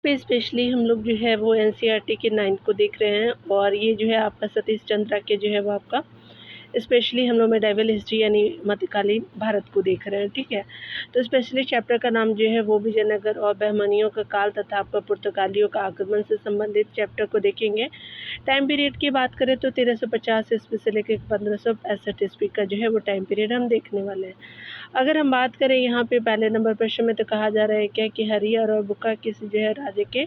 पे स्पेशली हम लोग जो है वो एनसीईआरटी के 9th को देख रहे हैं और ये जो है आपका सतीश चंद्रा के जो है वो आपका स्पेशली हम लोग मेडाइवल हिस्ट्री यानी मध्यकालीन भारत को देख रहे हैं, ठीक है। तो स्पेशली चैप्टर का नाम जो है वो विजयनगर और बहमनियों का काल तथा आपका पुर्तगालियों का आगमन से संबंधित चैप्टर को देखेंगे। टाइम पीरियड की बात करें तो 1350 ईस्वी से लेकर 1565 ईस्वी का जो है वो टाइम पीरियड हम देखने वाले हैं। अगर हम बात करें यहाँ पे पहले नंबर प्रश्न में तो कहा जा रहा है क्या कि हरिहर और बुक्का किसी जो है राज्य के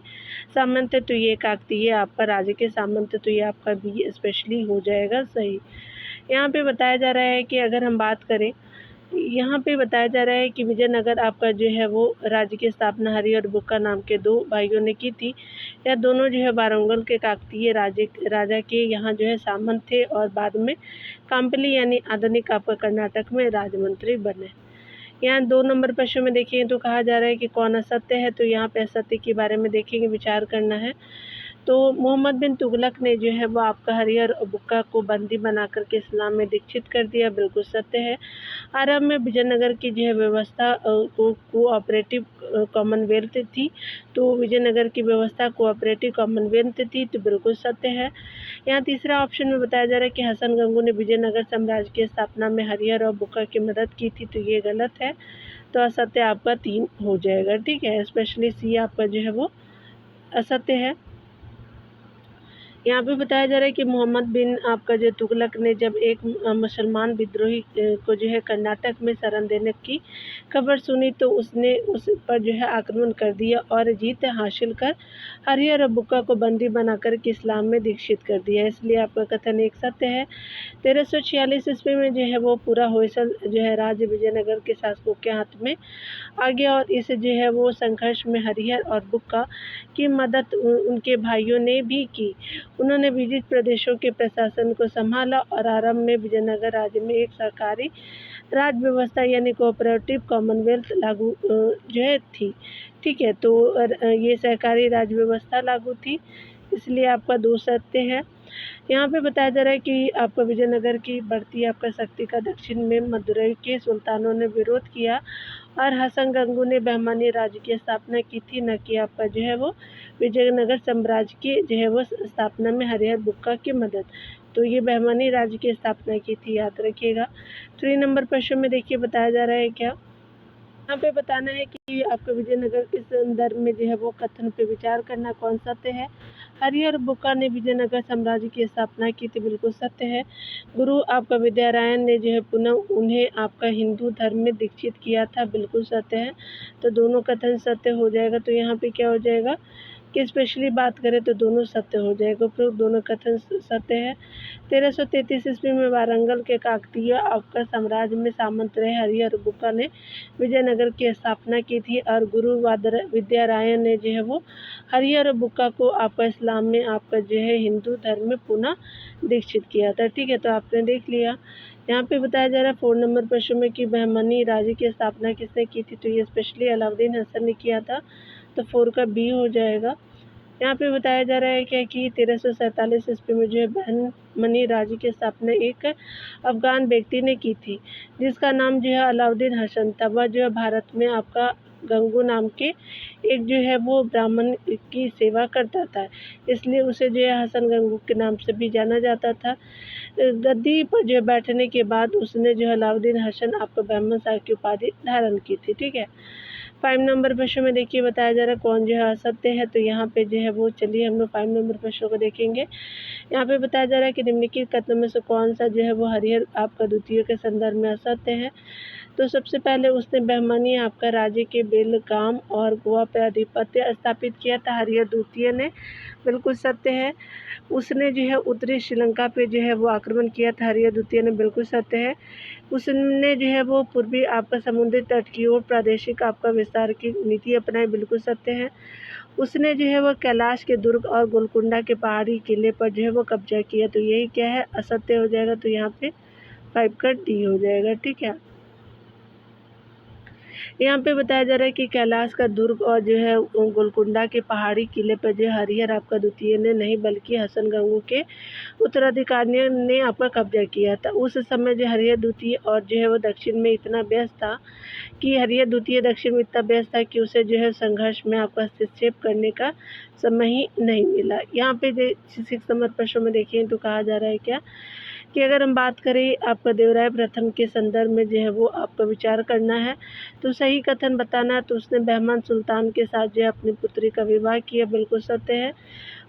सामंत है, तो ये काकतीय आपका राज्य के सामंत, तो ये आपका बी स्पेशली हो जाएगा सही। यहाँ पे बताया जा रहा है कि अगर हम बात करें, यहाँ पे बताया जा रहा है कि विजयनगर आपका जो है वो राज्य की स्थापना हरिहर और बुक्का नाम के 2 भाइयों ने की थी। यह दोनों जो है वारंगल के काकतीय राजा के यहाँ जो है सामंत थे और बाद में काम्पली यानी आधुनिक आपका कर्नाटक में राजमंत्री बने। यहाँ 2 नंबर प्रश्न में देखिए तो कहा जा रहा है कि कौन असत्य है, तो यहाँ पे असत्य के बारे में देखेंगे, विचार करना है। तो मोहम्मद बिन तुगलक ने जो है वो आपका हरिहर और बुक्का को बंदी बना कर के इस्लाम में दीक्षित कर दिया, बिल्कुल सत्य है। आरब में विजयनगर की जो है व्यवस्था कोऑपरेटिव कॉमनवेल्थ थी, तो विजयनगर की व्यवस्था कोऑपरेटिव कॉमनवेल्थ थी, तो बिल्कुल सत्य है। यहाँ तीसरा ऑप्शन में बताया जा रहा है कि हसन गंगू ने विजयनगर साम्राज्य की स्थापना में हरिहर और बुक्का की मदद की थी, तो ये गलत है, तो असत्य आपका 3 हो जाएगा, ठीक है। स्पेशली सी आपका जो है वो असत्य है। यहाँ पे बताया जा रहा है कि मोहम्मद बिन आपका जो तुगलक ने जब एक मुसलमान विद्रोही को जो है कर्नाटक में शरण देने की खबर सुनी, तो उसने उस पर जो है आक्रमण कर दिया और जीत हासिल कर हरिहर और बुक्का को बंदी बनाकर के इस्लाम में दीक्षित कर दिया, इसलिए आपका कथन एक सत्य है। 1346 ईस्वी में जो है वो पूरा होयसल जो है राज्य विजयनगर के शासकों के हाथ में आ गया और इस जो है वो संघर्ष में हरिहर और बुक्का की मदद उनके भाइयों ने भी की। उन्होंने विविध प्रदेशों के प्रशासन को संभाला और आरंभ में विजयनगर राज्य में एक सरकारी राज व्यवस्था यानी कोऑपरेटिव कॉमनवेल्थ लागू जो है थी, ठीक है। तो ये सरकारी राज व्यवस्था लागू थी, इसलिए आपका 2 सत्य है। यहाँ पे बताया जा रहा है कि आपका विजयनगर की बढ़ती आपका शक्ति का दक्षिण में मदुरई के सुल्तानों ने विरोध किया और हसन गंगू ने बहमानी राज्य की स्थापना की थी, न कि आपका जो है वो विजयनगर साम्राज्य की जो है वो स्थापना में हरिहर बुक्का की मदद, तो ये बहमानी राज्य की स्थापना की थी, याद रखिएगा। 3 नंबर प्रश्न में देखिए बताया जा रहा है क्या, यहाँ पे बताना है कि आपका विजयनगर के संदर्भ में जो है वो कथन पे विचार करना कौन सत्य है। हरिहर बुक्का ने विजयनगर साम्राज्य की स्थापना की थी, बिल्कुल सत्य है। गुरु आपका विद्यारायण ने जो है पुनः उन्हें आपका हिंदू धर्म में दीक्षित किया था, बिल्कुल सत्य है, तो दोनों कथन सत्य हो जाएगा। तो यहाँ पे क्या हो जाएगा कि स्पेशली बात करें तो दोनों सत्य हो जाएगा, फिर दोनों कथन सत्य है। 1333 ईस्वी में वारंगल के काकतीय आपका साम्राज्य में सामंत रहे हरिहर बुक्का ने विजयनगर की स्थापना की थी और गुरु विद्यारायण ने जो है वो हरिहर बुक्का को आपका इस्लाम में आपका जो है हिंदू धर्म में पुनः दीक्षित किया था, ठीक है। तो आपने देख लिया। यहाँ पे बताया जा रहा है 4 नंबर प्रश्न में कि बहमनी राज्य की स्थापना किसने की थी, तो ये स्पेशली अलाउद्दीन हसन ने किया था, तो 4 का बी हो जाएगा। यहाँ पे बताया जा रहा है क्या कि 1347 ईस्वी में जो है बहमनी राज्य की स्थापना एक अफगान व्यक्ति ने की थी, जिसका नाम जो है अलाउद्दीन हसन था। वह जो है भारत में आपका गंगू नाम के एक जो है वो ब्राह्मण की सेवा करता था, इसलिए उसे जो है हसन गंगू के नाम से भी जाना जाता था। गद्दी पर जो बैठने के बाद उसने जो है अलाउद्दीन हसन आपको ब्राह्मण शाह की उपाधि धारण की थी, ठीक है। 5 नंबर प्रश्न में देखिए बताया जा रहा है कौन जो है असत्य है, तो यहाँ पे जो है वो चलिए हम लोग 5 नंबर प्रश्नों को देखेंगे। यहाँ पे बताया जा रहा है कि निम्नलिखित कथनों में से कौन सा जो है वो हरिहर आपका द्वितीय के संदर्भ में असत्य है। तो सबसे पहले उसने बहमनी आपका राज्य के बेलगाम और गोवा पर आधिपत्य स्थापित किया था, हरिहर द्वितीय ने, बिल्कुल सत्य है। उसने जो है उत्तरी श्रीलंका पे जो है वो आक्रमण किया था, हरिहर द्वितीय ने, बिल्कुल सत्य है। उसने जो है वो पूर्वी आपका समुद्री तट की ओर प्रादेशिक आपका विस्तार की नीति अपनाई, बिल्कुल सत्य है। उसने जो है वो कैलाश के दुर्ग और गोलकुंडा के पहाड़ी किले पर जो है वो कब्जा किया, तो यही क्या है, असत्य हो जाएगा, तो यहाँ पे 5 का डी हो जाएगा, ठीक है। यहाँ पे बताया जा रहा है कि कैलाश का दुर्ग और जो है गोलकुंडा के पहाड़ी किले पर जो हरिहर आपका द्वितीय ने नहीं बल्कि हसन गंगू के उत्तराधिकारियों ने आपका कब्जा किया था। उस समय जो हरिहर द्वितीय और जो है वो दक्षिण में इतना व्यस्त था कि हरिहर द्वितीय दक्षिण में इतना व्यस्त था कि उसे जो है संघर्ष में आपका हस्तक्षेप करने का समय ही नहीं मिला। यहाँ पे जो 6 नंबर प्रश्न में देखिए तो कहा जा रहा है क्या कि अगर हम बात करें आपका देवराय प्रथम के संदर्भ में जो है वो आपका विचार करना है तो सही कथन बताना है। तो उसने बहमान सुल्तान के साथ जो है अपनी पुत्री का विवाह किया, बिल्कुल सत्य है।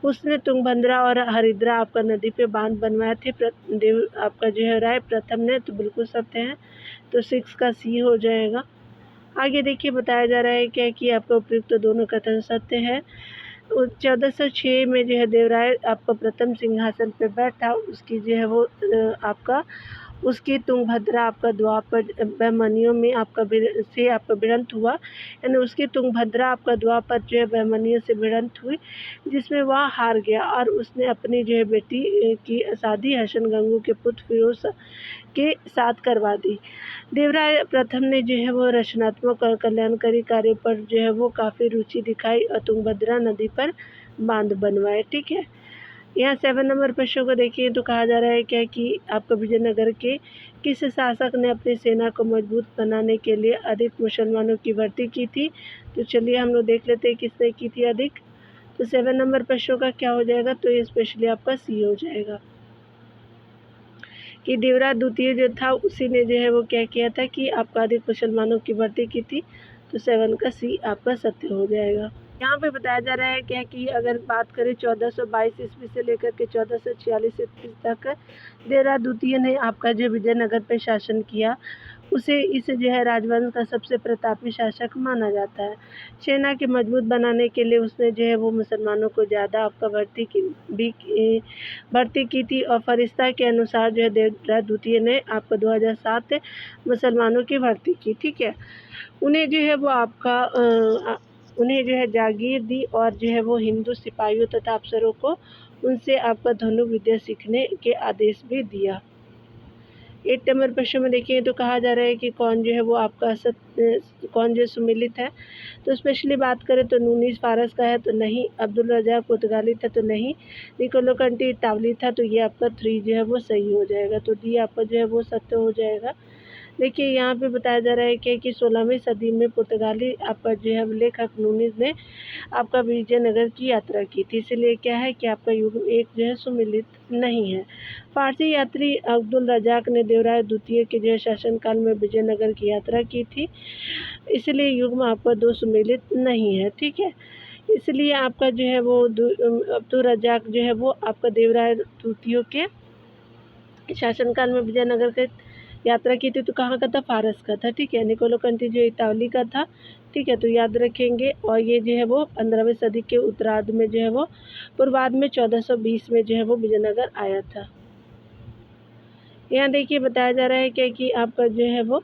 उसने तुंगभद्रा और हरिद्रा आपका नदी पे बांध बनवाए थे देव आपका जो है राय प्रथम ने, तो बिल्कुल सत्य है। तो 6 का सी हो जाएगा। आगे देखिए बताया जा रहा है क्या कि आपका उपयुक्त दोनों कथन सत्य है। 1406 में जो है देवराय आपका प्रथम सिंहासन पे बैठा, उसकी जो है वो आपका उसकी तुंगभद्रा आपका द्वापर बहमनियों में आपका से आपका भिड़ंत हुआ, यानी उसकी तुंगभद्रा आपका द्वापर जो है बहमनियों से भिड़ंत हुई, जिसमें वह हार गया और उसने अपनी जो है बेटी की शादी हसन गंगू के पुत्र फिरोज के साथ करवा दी। देवराय प्रथम ने जो है वो रचनात्मक और कल्याणकारी कार्यों पर जो है वो काफ़ी रुचि दिखाई और तुंगभद्रा नदी पर बांध बनवाए। ठीक है, यहाँ 7 नंबर प्रश्न को देखिए तो कहा जा रहा है क्या कि आपका विजयनगर के किस शासक ने अपनी सेना को मजबूत बनाने के लिए अधिक मुसलमानों की भर्ती की थी। तो चलिए हम लोग देख लेते हैं किसने की थी अधिक। तो 7 नंबर प्रश्नों का क्या हो जाएगा, तो ये स्पेशली आपका सी हो जाएगा कि देवराय द्वितीय जो था उसी ने जो है वो क्या किया था कि आपका अधिक मुसलमानों की भर्ती की थी। तो 7 का सी आपका सत्य हो जाएगा। यहाँ पे बताया जा रहा है क्या कि अगर बात करें 1422 ईस्वी से लेकर के 1446 ईस्वी तक देवराय द्वितीय ने आपका जो विजयनगर पे शासन किया, उसे इस जो है राजवंश का सबसे प्रतापी शासक माना जाता है। सेना के मजबूत बनाने के लिए उसने जो है वो मुसलमानों को ज़्यादा आपका भर्ती की थी और फरिश्ता के अनुसार जो है देवराय द्वितीय ने आपको 2007 मुसलमानों की भर्ती की। ठीक है, उन्हें जो है वो आपका उन्हें जो है जागीर दी और जो है वो हिंदू सिपाहियों तथा अफसरों को उनसे आपका धनुर्विद्या विद्या सीखने के आदेश भी दिया। 8 नंबर प्रश्न में देखिए तो कहा जा रहा है कि कौन जो है वो आपका कौन जो सुमिलित है। तो स्पेशली बात करें तो नूनीस फारस का है तो नहीं, अब्दुल रज़ाक पुर्तगाली था तो नहीं, निकोलो कंटी इतावली था तो ये आपका 3 जो है वो सही हो जाएगा। तो डी आपका जो है वो सत्य हो जाएगा। देखिए यहाँ पे बताया जा रहा है कि 16वीं सदी में पुर्तगाली आपका जो है लेखक नूनीस ने आपका विजयनगर की यात्रा की थी, इसलिए क्या है कि आपका युग्म 1 जो है सुमिलित नहीं है। फारसी यात्री अब्दुल रज़ाक ने देवराय द्वितीय के जो है शासनकाल में विजयनगर की यात्रा की थी, इसलिए युग्म आपका 2 सुमिलित नहीं है। ठीक है, इसलिए आपका जो है वो अब्दुल रज़ाक जो है वो आपका देवराय द्वितीय के शासनकाल में विजयनगर के यात्रा की थी, तो कहाँ का था, फारस का था। ठीक है, निकोलो कंटी जो इतावली का था। ठीक है, तो याद रखेंगे। और ये जो है वो 15वीं सदी के उत्तरार्ध में जो है वो पूर्वार्ध में 1420 में जो है वो विजयनगर आया था। यहाँ देखिए बताया जा रहा है कि आपका जो है वो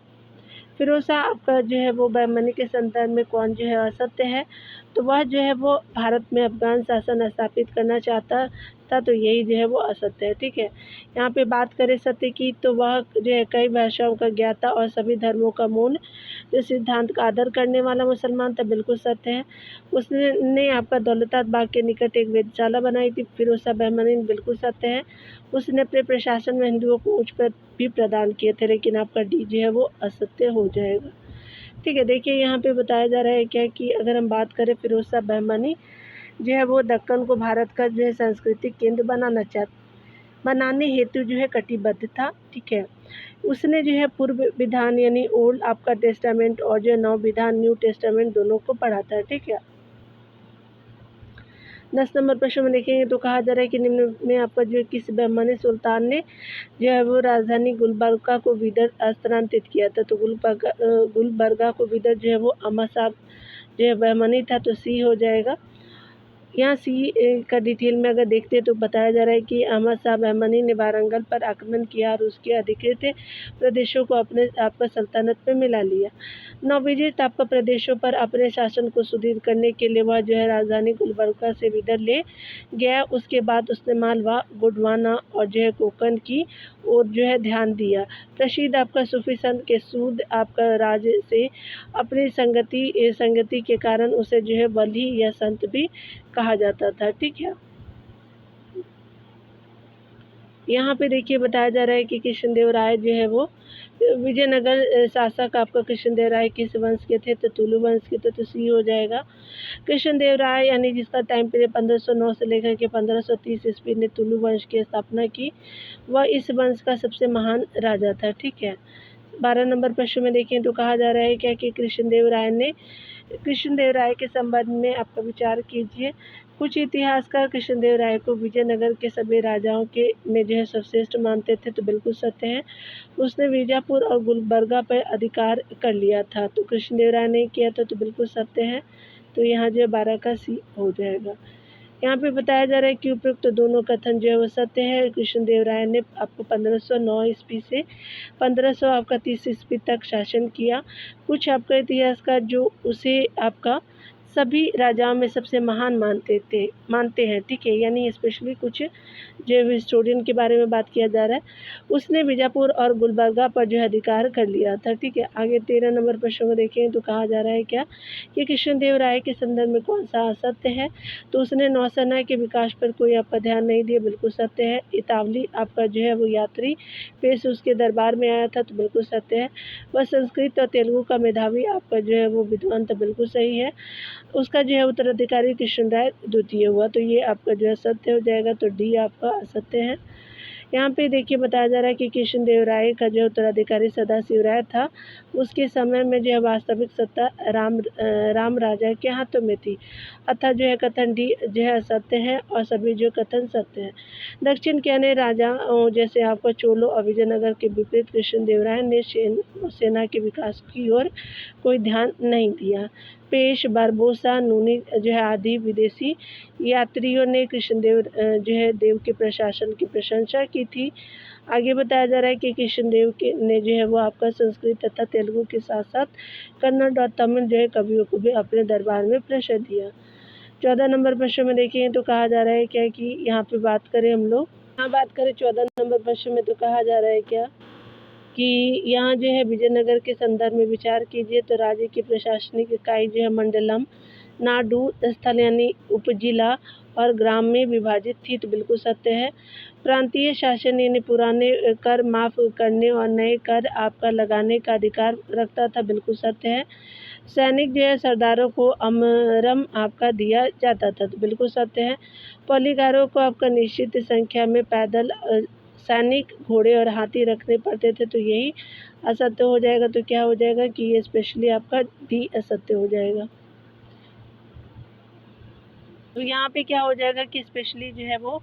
फिरोज शाह आपका जो है वो बहमनी के संदर्भ में कौन जो है असत्य है। तो वह जो है वो भारत में अफगान शासन स्थापित करना चाहता था, तो यही जो है वो असत्य है। ठीक है, यहाँ पे बात करें सत्य की तो वह जो है कई भाषाओं का ज्ञाता और सभी धर्मों का मूल जो सिद्धांत का आदर करने वाला मुसलमान था, बिल्कुल सत्य है। उसने आपका दौलताबाद के निकट एक वेधशाला बनाई थी, फिरोज शाह बहमनी, बिल्कुल सत्य है। उसने अपने प्रशासन में हिंदुओं को उच्च पद भी प्रदान किए थे, लेकिन आपका डी जो है वो असत्य हो जाएगा। ठीक है, देखिए यहाँ पे बताया जा रहा है क्या कि अगर हम बात करें फिरोज शाह बहमनी जो है वो दक्कन को भारत का जो है सांस्कृतिक केंद्र बनाने हेतु जो है कटिबद्ध था। ठीक है, उसने जो है पूर्व विधान यानी ओल्ड आपका टेस्टामेंट और जो है नव विधान न्यू टेस्टामेंट दोनों को पढ़ा था। ठीक है, 10 नंबर प्रश्न में देखेंगे तो कहा जा रहा है कि निम्न में आपका जो किस बहमनी सुल्तान ने जो है वो राजधानी गुलबर्गा को विदर स्थानांतरित किया था। तो गुलबर्गा को विदर जो है वो अम्मा साहब जो है बहमनी था, तो सी हो जाएगा। यहाँ सी का डिटेल में अगर देखते हैं तो बताया जा रहा है कि अहमद शाह बहमनी ने वारंगल पर आक्रमण किया और उसके अधिकृत प्रदेशों को अपने आपका सल्तनत में मिला लिया। नवविजित आपका प्रदेशों पर अपने शासन को सुदृढ़ करने के लिए वह जो है राजधानी गुलबर्गा से विदर ले गया। उसके बाद उसने मालवा, गोंडवाना और जो है कोंकण की ओर जो है ध्यान दिया। प्रसिद्ध आपका सूफी संत के सूद आपका राज से अपनी संगति के कारण उसे जो है वली या संत भी कहा जाता था। ठीक है, यहाँ पे देखिए बताया जा रहा है कि कृष्णदेव राय जो है वो विजयनगर शासक आपका कृष्णदेव राय किस वंश के थे, तो तुलु वंश के थे, तो सी हो जाएगा। कृष्णदेव राय यानी जिसका टाइम पीरियड 1509 से लेकर के 1530 ईस्वी ने तुलु वंश की स्थापना की, वह इस वंश का सबसे महान राजा था। ठीक है, 12 नंबर प्रश्न में देखें तो कहा जा रहा है क्या कि कृष्णदेव राय के संबंध में आपका विचार कीजिए। कुछ इतिहासकार कृष्णदेव राय को विजयनगर के सभी राजाओं के में जो है सर्वश्रेष्ठ मानते थे, तो बिल्कुल सत्य है। उसने बीजापुर और गुलबर्गा पर अधिकार कर लिया था, तो कृष्णदेव राय ने किया था, तो बिल्कुल सत्य है। तो यहाँ जो है 12 का सी हो जाएगा। यहाँ पे बताया जा रहा है कि उपयुक्त तो दोनों कथन जो है वो सत्य है। कृष्णदेव राय ने आपको 1509 ईस्वी से 1500 आपका 30 ईस्वी तक शासन किया। कुछ आपका इतिहासकार जो उसे आपका सभी राजाओं में सबसे महान मानते हैं। ठीक है, यानी स्पेशली कुछ जो हिस्टोरियन के बारे में बात किया जा रहा है, उसने बीजापुर और गुलबर्गा पर जो है अधिकार कर लिया था। ठीक है, आगे 13 नंबर प्रश्न को देखें तो कहा जा रहा है क्या कि कृष्णदेव राय के संदर्भ में कौन सा असत्य है, तो उसने नौसेना के विकास पर कोई आपका ध्यान नहीं दिया, बिल्कुल सत्य है। इतावली आपका जो है वो यात्री पेश उसके दरबार में आया था, तो बिल्कुल सत्य है। वह संस्कृत और तेलुगु का मेधावी आपका जो है वो विद्वान, तो बिल्कुल सही है। उसका जो है उत्तराधिकारी कृष्ण राय द्वितीय हुआ, तो ये आपका जो है सत्य हो जाएगा, तो डी आपका असत्य है। यहाँ पे देखिए बताया जा रहा है कि कृष्णदेव राय का जो उत्तराधिकारी सदाशिव राय था, उसके समय में जो है वास्तविक सत्ता राम राजा के हाथों में थी, अतः जो है कथन डी जो है असत्य है और सभी जो कथन सत्य है। दक्षिण के अन्य राजा जैसे आपका चोलो और विजयनगर के विपरीत कृष्णदेव राय ने सेना के विकास की ओर कोई ध्यान नहीं दिया। पेश, बारबोसा, नूनी जो है आदि विदेशी यात्रियों ने कृष्णदेव जो है देव के प्रशासन की प्रशंसा की थी। आगे बताया जा रहा है कि कृष्णदेव के ने जो है वो आपका संस्कृत तथा तेलुगु के साथ साथ कन्नड़ और तमिल जो है कवियों को भी अपने दरबार में प्रवेश दिया। 14 नंबर प्रश्न में देखें तो कहा जा रहा है क्या कि यहाँ पे बात करें हम लोग, यहाँ बात करें 14 नंबर प्रश्न में तो कहा जा रहा है क्या कि यहाँ जो है विजयनगर के संदर्भ में विचार कीजिए, तो राज्य की प्रशासनिक इकाई जो है मंडलम, नाडु, स्थल यानी उपजिला और ग्राम में विभाजित थी, तो बिल्कुल सत्य है। प्रांतीय शासन यानी पुराने कर माफ करने और नए कर आपका लगाने का अधिकार रखता था, बिल्कुल सत्य है। सैनिक जो है सरदारों को अमरम आपका दिया जाता था, तो बिल्कुल सत्य है। पौलीगारों को आपका निश्चित संख्या में पैदल सैनिक, घोड़े और हाथी रखने पड़ते थे, तो यही असत्य हो जाएगा। तो क्या हो जाएगा कि ये स्पेशली आपका डी असत्य हो जाएगा। तो यहाँ पे क्या हो जाएगा कि स्पेशली जो है वो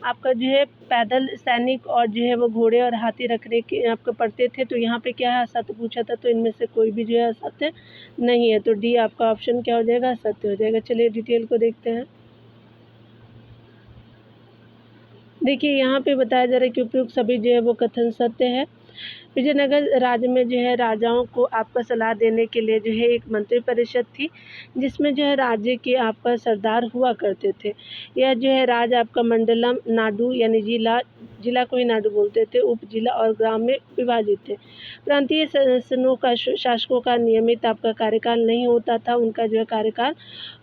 आपका जो है पैदल सैनिक और जो है वो घोड़े और हाथी रखने के आपको पड़ते थे, तो यहाँ पे क्या है असत्य पूछा था, तो इनमें से कोई भी जो है असत्य नहीं है, तो डी आपका ऑप्शन क्या हो जाएगा, असत्य हो जाएगा। चलिए डिटेल को देखते हैं। देखिए यहाँ पे बताया जा रहा है कि उपयुक्त सभी जो है वो कथन सत्य है। विजयनगर राज्य में जो है राजाओं को आपका सलाह देने के लिए जो है एक मंत्री परिषद थी, जिसमें जो है राज्य के आपका सरदार हुआ करते थे। यह जो है राज्य आपका मंडलम, नाडु यानी जिला को ही नाडु बोलते थे, उप जिला और ग्राम में विभाजित थे। प्रांतीय शासनों का शासकों का नियमित आपका कार्यकाल नहीं होता था, उनका जो है कार्यकाल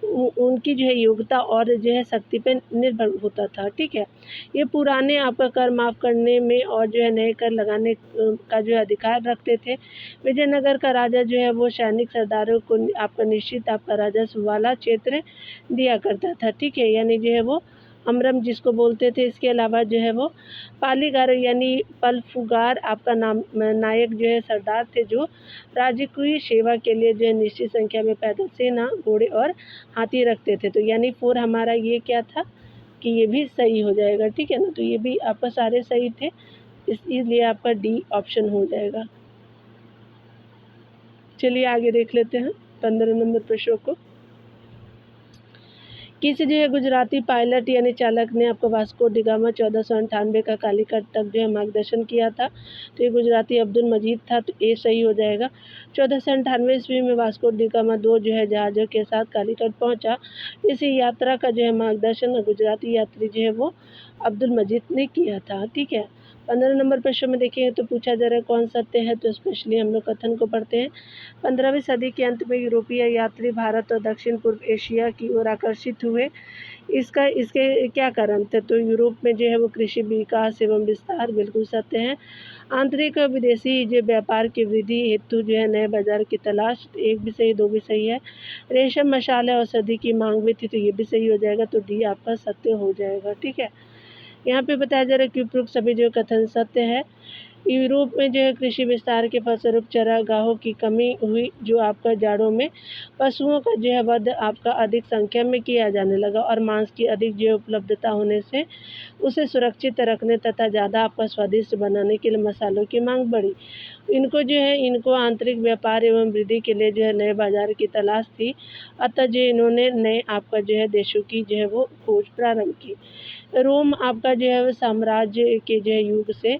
उनकी जो है योग्यता और जो है शक्ति पर निर्भर होता था। ठीक है, ये पुराने आपका कर माफ़ करने में और जो है नए कर लगाने का जो है अधिकार रखते थे। विजयनगर का राजा जो है वो सैनिक सरदारों को आपका निश्चित आपका राजस्व वाला क्षेत्र दिया करता था। ठीक है, यानी जो है वो अमरम जिसको बोलते थे। इसके अलावा जो है वो पालीगार यानी पलफुगार आपका नायक जो है सरदार थे, जो राज्य की सेवा के लिए जो है निश्चित संख्या में पैदल सेना, घोड़े और हाथी रखते थे। तो यानी 4 हमारा ये क्या था कि ये भी सही हो जाएगा। ठीक है ना, तो ये भी आपका सारे सही थे, इसलिए आपका डी ऑप्शन हो जाएगा। चलिए आगे देख लेते हैं 15 नंबर प्रश्न को। किसी जो है गुजराती पायलट यानी चालक ने आपको वास्को डी गामा 1498 का कालीकट तक जो है मार्गदर्शन किया था। तो ये गुजराती अब्दुल मजीद था, तो ये सही हो जाएगा। 1498 ईस्वी में वास्को डी गामा 2 जो है जहाज़ों के साथ कालीकट पहुंचा। इसी यात्रा का जो है मार्गदर्शन गुजराती यात्री जो है वो अब्दुल मजीद ने किया था। ठीक है। 15 नंबर प्रश्न में देखिए तो पूछा जा रहा है कौन सत्य है, तो स्पेशली हम लोग कथन को पढ़ते हैं। 15वीं सदी के अंत में यूरोपीय यात्री भारत और दक्षिण पूर्व एशिया की ओर आकर्षित हुए। इसके क्या कारण थे, तो यूरोप में जो है वो कृषि विकास एवं विस्तार, बिल्कुल सत्य है। आंतरिक और विदेशी जो व्यापार की वृद्धि हेतु जो है नए बाजार की तलाश, तो एक भी सही, दो भी सही है। रेशम, मसाले, औषधि की मांग भी थी, तो ये भी सही हो जाएगा, तो डी आपका सत्य हो जाएगा। ठीक है। यहाँ पे बताया जा रहा है कि उपरोक्त सभी जो कथन सत्य है। यूरोप में जो है कृषि विस्तार के फलस्वरूप चरागाहों की कमी हुई, जो आपका जाड़ों में पशुओं का जो है वध आपका अधिक संख्या में किया जाने लगा और मांस की अधिक जो उपलब्धता होने से उसे सुरक्षित रखने तथा ज़्यादा आपका स्वादिष्ट बनाने के लिए मसालों की मांग बढ़ी। इनको आंतरिक व्यापार एवं वृद्धि के लिए जो है नए बाजार की तलाश थी, अतः जो इन्होंने नए आपका जो है देशों की जो है वो खोज प्रारंभ की। रोम आपका जो है वो साम्राज्य के जो है युग से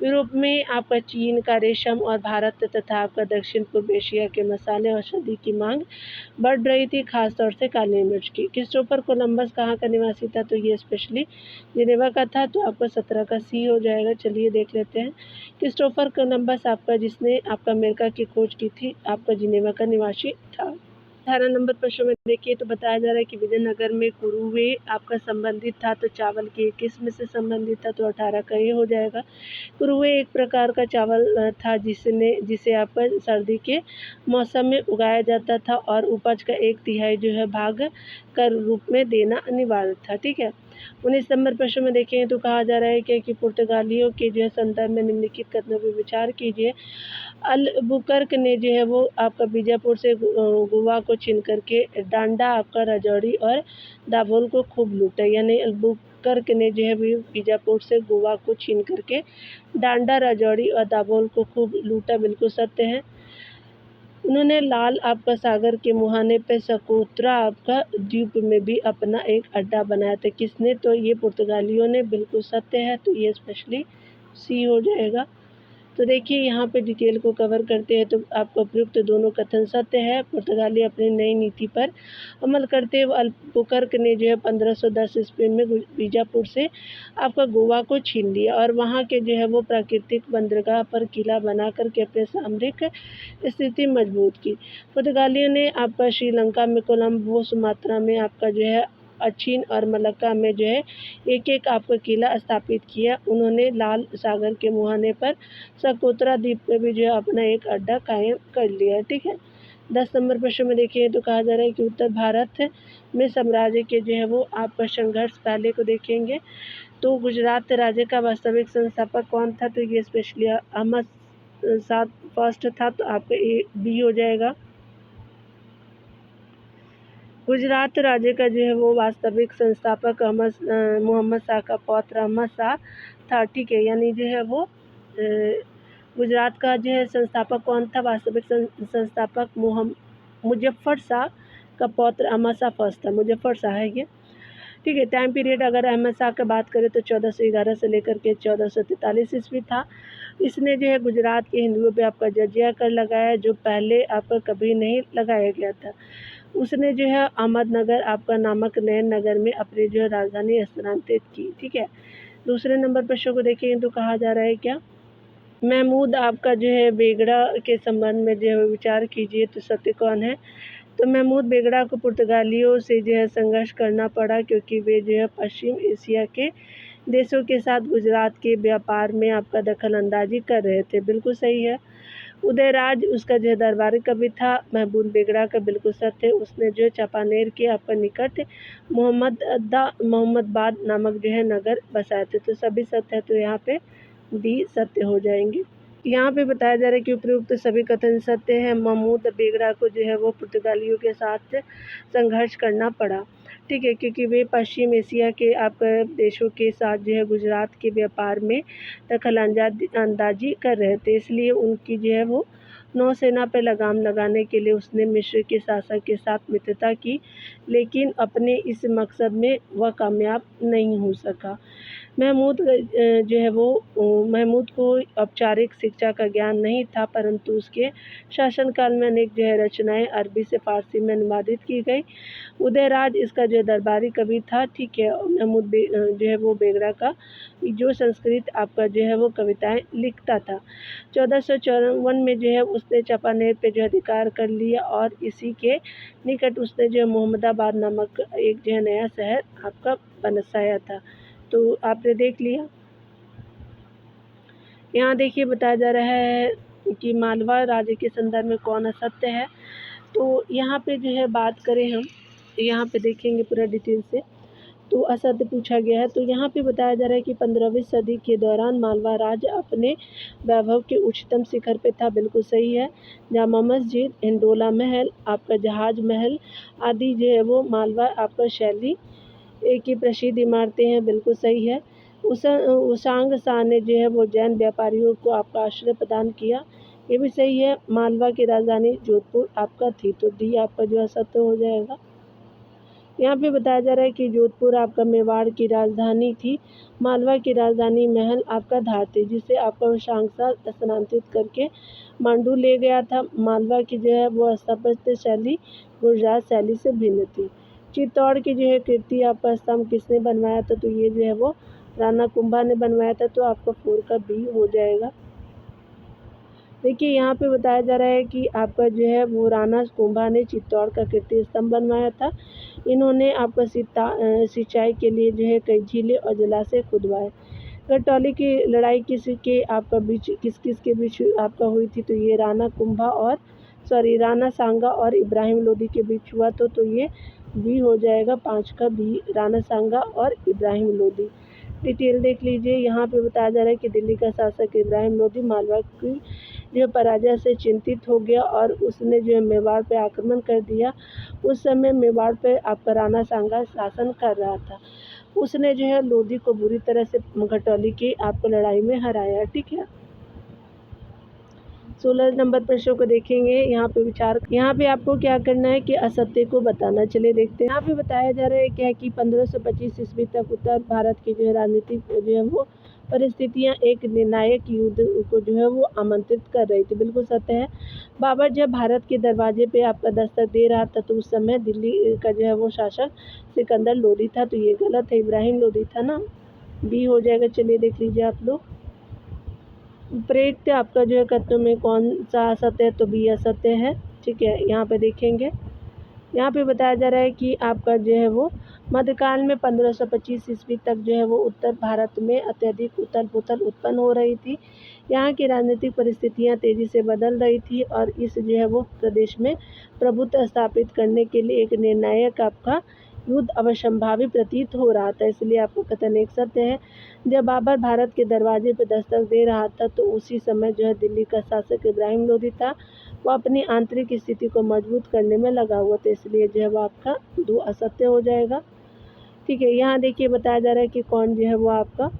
यूरोप में आपका चीन का रेशम और भारत तथा आपका दक्षिण पूर्व एशिया के मसाले और औषधि की मांग बढ़ रही थी, खासतौर से काली मिर्च की। क्रिस्टोफर कोलंबस कहाँ का निवासी था, तो ये स्पेशली जिनेवा का था, तो आपका 17 का सी हो जाएगा। चलिए देख लेते हैं। क्रिस्टोफर कोलंबस आपका जिसने आपका अमेरिका की खोज की थी, आपका जिनेवा का निवासी था। 18 नंबर प्रश्न में देखिए तो बताया जा रहा है कि विजयनगर में कुरुवे आपका संबंधित था, तो चावल की किस्म से संबंधित था, तो 18 का ये हो जाएगा। कुरुवे एक प्रकार का चावल था जिसे आपका सर्दी के मौसम में उगाया जाता था और उपज का 1/3 जो है भाग कर रूप में देना अनिवार्य था। ठीक है। 19 नंबर प्रश्न में देखें तो कहा जा रहा है कि पुर्तगालियों के जो है संदर्भ में निम्नलिखित कथनों पर विचार कीजिए। अल्बुकर्क ने जो है वो आपका बीजापुर से गोवा को छीन करके डांडा, आपका राजौरी और दाभोल को खूब लूटा। यानी अल्बुकर्क ने जो है बीजापुर से गोवा को छीन करके डांडा, राजौरी और दाभोल को खूब लूटा, बिल्कुल सत्य है। उन्होंने लाल आपका सागर के मुहाने पे सकोत्रा आपका द्वीप में भी अपना एक अड्डा बनाया था। किसने, तो ये पुर्तगालियों ने, बिल्कुल सत्य है, तो ये स्पेशली सी हो जाएगा। तो देखिए यहाँ पे डिटेल को कवर करते हैं, तो आपको उपयुक्त दोनों कथन सत्य है। पुर्तगाली अपनी नई नीति पर अमल करते हुए अल्बुकर्क ने जो है 1510 ईस्वी में बीजापुर से आपका गोवा को छीन लिया और वहाँ के जो है वो प्राकृतिक बंदरगाह पर किला बना करके अपने सामरिक स्थिति मजबूत की। पुर्तगालियों ने आपका श्रीलंका में कोलंबो, सुमात्रा में आपका जो है अचिन और मलक्का में जो है एक आपका किला स्थापित किया। उन्होंने लाल सागर के मुहाने पर सकोत्रा द्वीप में भी जो है अपना एक अड्डा कायम कर लिया। ठीक है। 10 नंबर प्रश्न में देखिए तो कहा जा रहा है कि उत्तर भारत में साम्राज्य के जो है वो आपका संघर्ष पहले को देखेंगे तो गुजरात राज्य का वास्तविक संस्थापक कौन था, तो ये स्पेशली अहमद शाह फर्स्ट था, तो आपका ए बी हो जाएगा। गुजरात राज्य का जो है वो वास्तविक संस्थापक मोहम्मद शाह का पौत्र अहमद शाह था। ठीक है। यानी जो है वो गुजरात का जो है संस्थापक कौन था, वास्तविक संस्थापक मुजफ्फर शाह का पौत्र अहमद शाह फर्स्ट था, मुजफ्फर शाह है ये। ठीक है। टाइम पीरियड अगर अहमद शाह की बात करें तो 1411 से लेकर के 1443 ईस्वी था। इसने जो है गुजरात के हिंदुओं पे आपका जजिया कर लगाया, जो पहले आपका कभी नहीं लगाया गया था। उसने जो है अहमदनगर आपका नामक नए नगर में अपनी जो है राजधानी स्थानांतरित की। ठीक है। दूसरे नंबर प्रश्न को देखिए तो कहा जा रहा है क्या, महमूद आपका जो है बेगड़ा के संबंध में जो है विचार कीजिए, तो सत्य कौन है। तो महमूद बेगड़ा को पुर्तगालियों से जो है संघर्ष करना पड़ा क्योंकि वे जो है पश्चिम एशिया के देशों के साथ गुजरात के व्यापार में आपका दखल अंदाजी कर रहे थे, बिल्कुल सही है। उदयराज उसका जो है दरबारी कवि था। महमूद बेगड़ा का बिल्कुल सत्य है, उसने जो है चापानेर के आपका निकट मोहम्मदबाद नामक जो है नगर बसाए थे, तो सभी सत्य है, तो यहाँ पे डी सत्य हो जाएंगे। यहाँ पे बताया जा रहा है कि उपयुक्त सभी कथन सत्य है। महमूद बेगड़ा को जो है वो पुर्तगालियों के साथ संघर्ष करना पड़ा। ठीक है। क्योंकि वे पश्चिम एशिया के आपके देशों के साथ जो है गुजरात के व्यापार में दखल अंदाजी कर रहे थे, इसलिए उनकी जो है वो नौसेना पर लगाम लगाने के लिए उसने मिस्र के शासक के साथ मित्रता की, लेकिन अपने इस मकसद में वह कामयाब नहीं हो सका। महमूद जो है वो महमूद को औपचारिक शिक्षा का ज्ञान नहीं था, परंतु उसके शासनकाल में अनेक जो है रचनाएं अरबी से फारसी में अनुवादित की गई। उदयराज इसका जो दरबारी कवि था, ठीक है। और महमूद जो है वो बेगड़ा का जो संस्कृत आपका जो है वो कविताएं लिखता था। 1454 में जो है उसने चांपानेर पे जो अधिकार कर लिया और इसी के निकट उसने जो मोहम्मदाबाद नामक एक जो है नया शहर आपका बसाया था। तो आपने देख लिया। यहाँ देखिए बताया जा रहा है कि मालवा राज्य के संदर्भ में कौन असत्य है। तो यहाँ पे जो है बात करें हम, यहाँ पे देखेंगे पूरा डिटेल से। तो असत्य पूछा गया है, तो यहाँ पे बताया जा रहा है कि 15वीं सदी के दौरान मालवा राज्य अपने वैभव के उच्चतम शिखर पे था। बिल्कुल सही है। जामा मस्जिद, हिंडोला महल, आपका जहाज महल आदि जो है वो मालवा आपका शैली की प्रसिद्ध इमारतें हैं। बिल्कुल सही है। उसांग शाह ने जो है वो जैन व्यापारियों को आपका आश्रय प्रदान किया। ये भी सही है। मालवा की राजधानी जोधपुर आपका थी, तो डी आपका जो है सत्य हो जाएगा। यहाँ पे बताया जा रहा है कि जोधपुर आपका मेवाड़ की राजधानी थी। मालवा की राजधानी महल आपका धार थी, जिसे आपका उसांग शाह स्थानांतरित करके मांडू ले गया था। मालवा की जो है वो स्थापत्य शैली गुजरात शैली से भिन्न थी। चित्तौड़ की जो है कीर्ति आपका स्तंभ किसने बनवाया था, तो ये जो है वो राणा कुंभा ने बनवाया था, तो आपका 4 का बी हो जाएगा। देखिए यहाँ पे बताया जा रहा है कि आपका जो है वो राणा कुंभा ने चित्तौड़ का कीर्ति स्तंभ बनवाया था। इन्होंने आपका सिंचाई के लिए जो है कई झीलें और जलाशय खुदवाए। घटौली की लड़ाई किस किस के बीच आपका हुई थी, तो ये राणा सांगा और इब्राहिम लोदी के बीच हुआ। तो ये बी हो जाएगा, 5 का बी, राणा सांगा और इब्राहिम लोदी। डिटेल देख लीजिए। यहाँ पे बताया जा रहा है कि दिल्ली का शासक इब्राहिम लोदी मालवा की जो पराजय से चिंतित हो गया और उसने जो है मेवाड़ पे आक्रमण कर दिया। उस समय मेवाड़ पे आपका राणा सांगा शासन कर रहा था। उसने जो है लोदी को बुरी तरह से घटौली की आपको लड़ाई में हराया, ठीक है। 16 नंबर प्रश्न को देखेंगे। यहाँ पे आपको क्या करना है कि असत्य को बताना। चलिए देखते हैं। यहाँ पे बताया जा रहा है क्या कि 1525 ईस्वी तक उत्तर भारत की जो है राजनीतिक जो है वो परिस्थितियाँ एक निर्णायक युद्ध को जो है वो आमंत्रित कर रही थी। बिल्कुल सत्य है। बाबर जब भारत के दरवाजे पे आपका दस्तक दे रहा था, तो उस समय दिल्ली का जो है वो शासक सिकंदर लोदी था, तो ये गलत है, इब्राहिम लोदी था ना, बी हो जाएगा। चलिए देख लीजिए आप लोग। प्रेरित आपका जो है कथनों में कौन सा असत्य है, तो बी असत्य है, ठीक है। यहाँ पे देखेंगे। यहाँ पे बताया जा रहा है कि आपका जो है वो मध्यकाल में 1525 ईस्वी तक जो है वो उत्तर भारत में अत्यधिक उथल पुथल उत्पन्न हो रही थी। यहाँ की राजनीतिक परिस्थितियाँ तेज़ी से बदल रही थी और इस जो है वो प्रदेश में प्रभुत्व स्थापित करने के लिए एक निर्णायक आपका युद्ध अवश्यंभावी प्रतीत हो रहा था। इसलिए आपको कथन एक सत्य है। जब बाबर भारत के दरवाजे पर दस्तक दे रहा था, तो उसी समय जो है दिल्ली का शासक इब्राहिम लोदी था, वो अपनी आंतरिक स्थिति को मजबूत करने में लगा हुआ था। इसलिए जो है वो आपका 2 असत्य हो जाएगा, ठीक है। यहाँ देखिए बताया जा रहा है कि कौन जो है वो आपका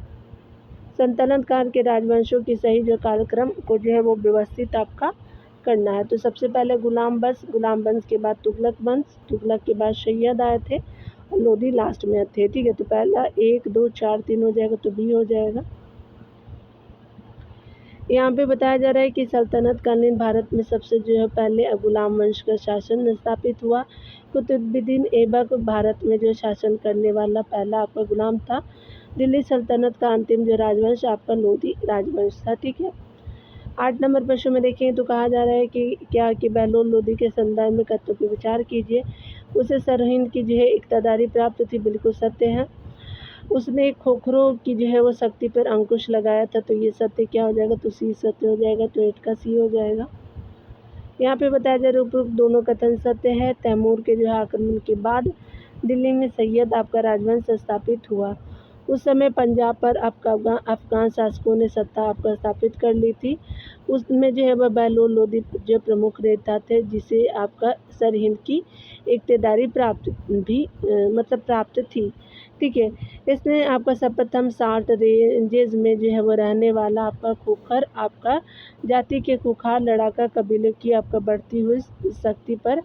सल्तनत काल के राजवंशों की सही जो कार्यक्रम को जो है वो व्यवस्थित आपका करना है। तो सबसे पहले गुलाम वंश के बाद तुगलक के बाद सैयद आए थे और लोदी लास्ट में थे, ठीक है। तो पहला 1 2 4 3 हो जाएगा, तो बी हो जाएगा। यहाँ पे बताया जा रहा है कि सल्तनत कालीन भारत में सबसे जो है पहले गुलाम वंश का शासन स्थापित हुआ। कुतुबुद्दीन ऐबक भारत में जो शासन करने वाला पहला आपका गुलाम था। दिल्ली सल्तनत का अंतिम जो राजवंश आपका लोदी राजवंश था, ठीक है। 8 नंबर प्रश्न में देखें तो कहा जा रहा है कि बहलोल लोदी के संदर्भ में कथनों पर विचार कीजिए। उसे सरहिंद की जो है इक़्तिदारी प्राप्त थी, बिल्कुल सत्य है। उसने खोखरों की जो है वो शक्ति पर अंकुश लगाया था, तो ये सत्य क्या हो जाएगा, तो सी सत्य हो जाएगा। तो 8 का सी हो जाएगा। यहाँ पे बताया जा रहा है उपरोक्त दोनों कथन सत्य है। तैमूर के जो है आक्रमण के बाद दिल्ली में सैयद आपका राजवंश स्थापित हुआ। उस समय पंजाब पर आपका अफ़गान शासकों ने सत्ता आपका स्थापित कर ली थी। उसमें जो है वह बहलोल लोदी जो प्रमुख नेता थे, जिसे आपका सरहिंद की इक़्तिदारी प्राप्त थी। ठीक है, इसने आपका सर्वप्रथम 60 रेंजेस में जो है वो रहने वाला आपका खूंखार आपका जाति के खूंखार लड़ाका कबीलों की आपका बढ़ती हुई शक्ति पर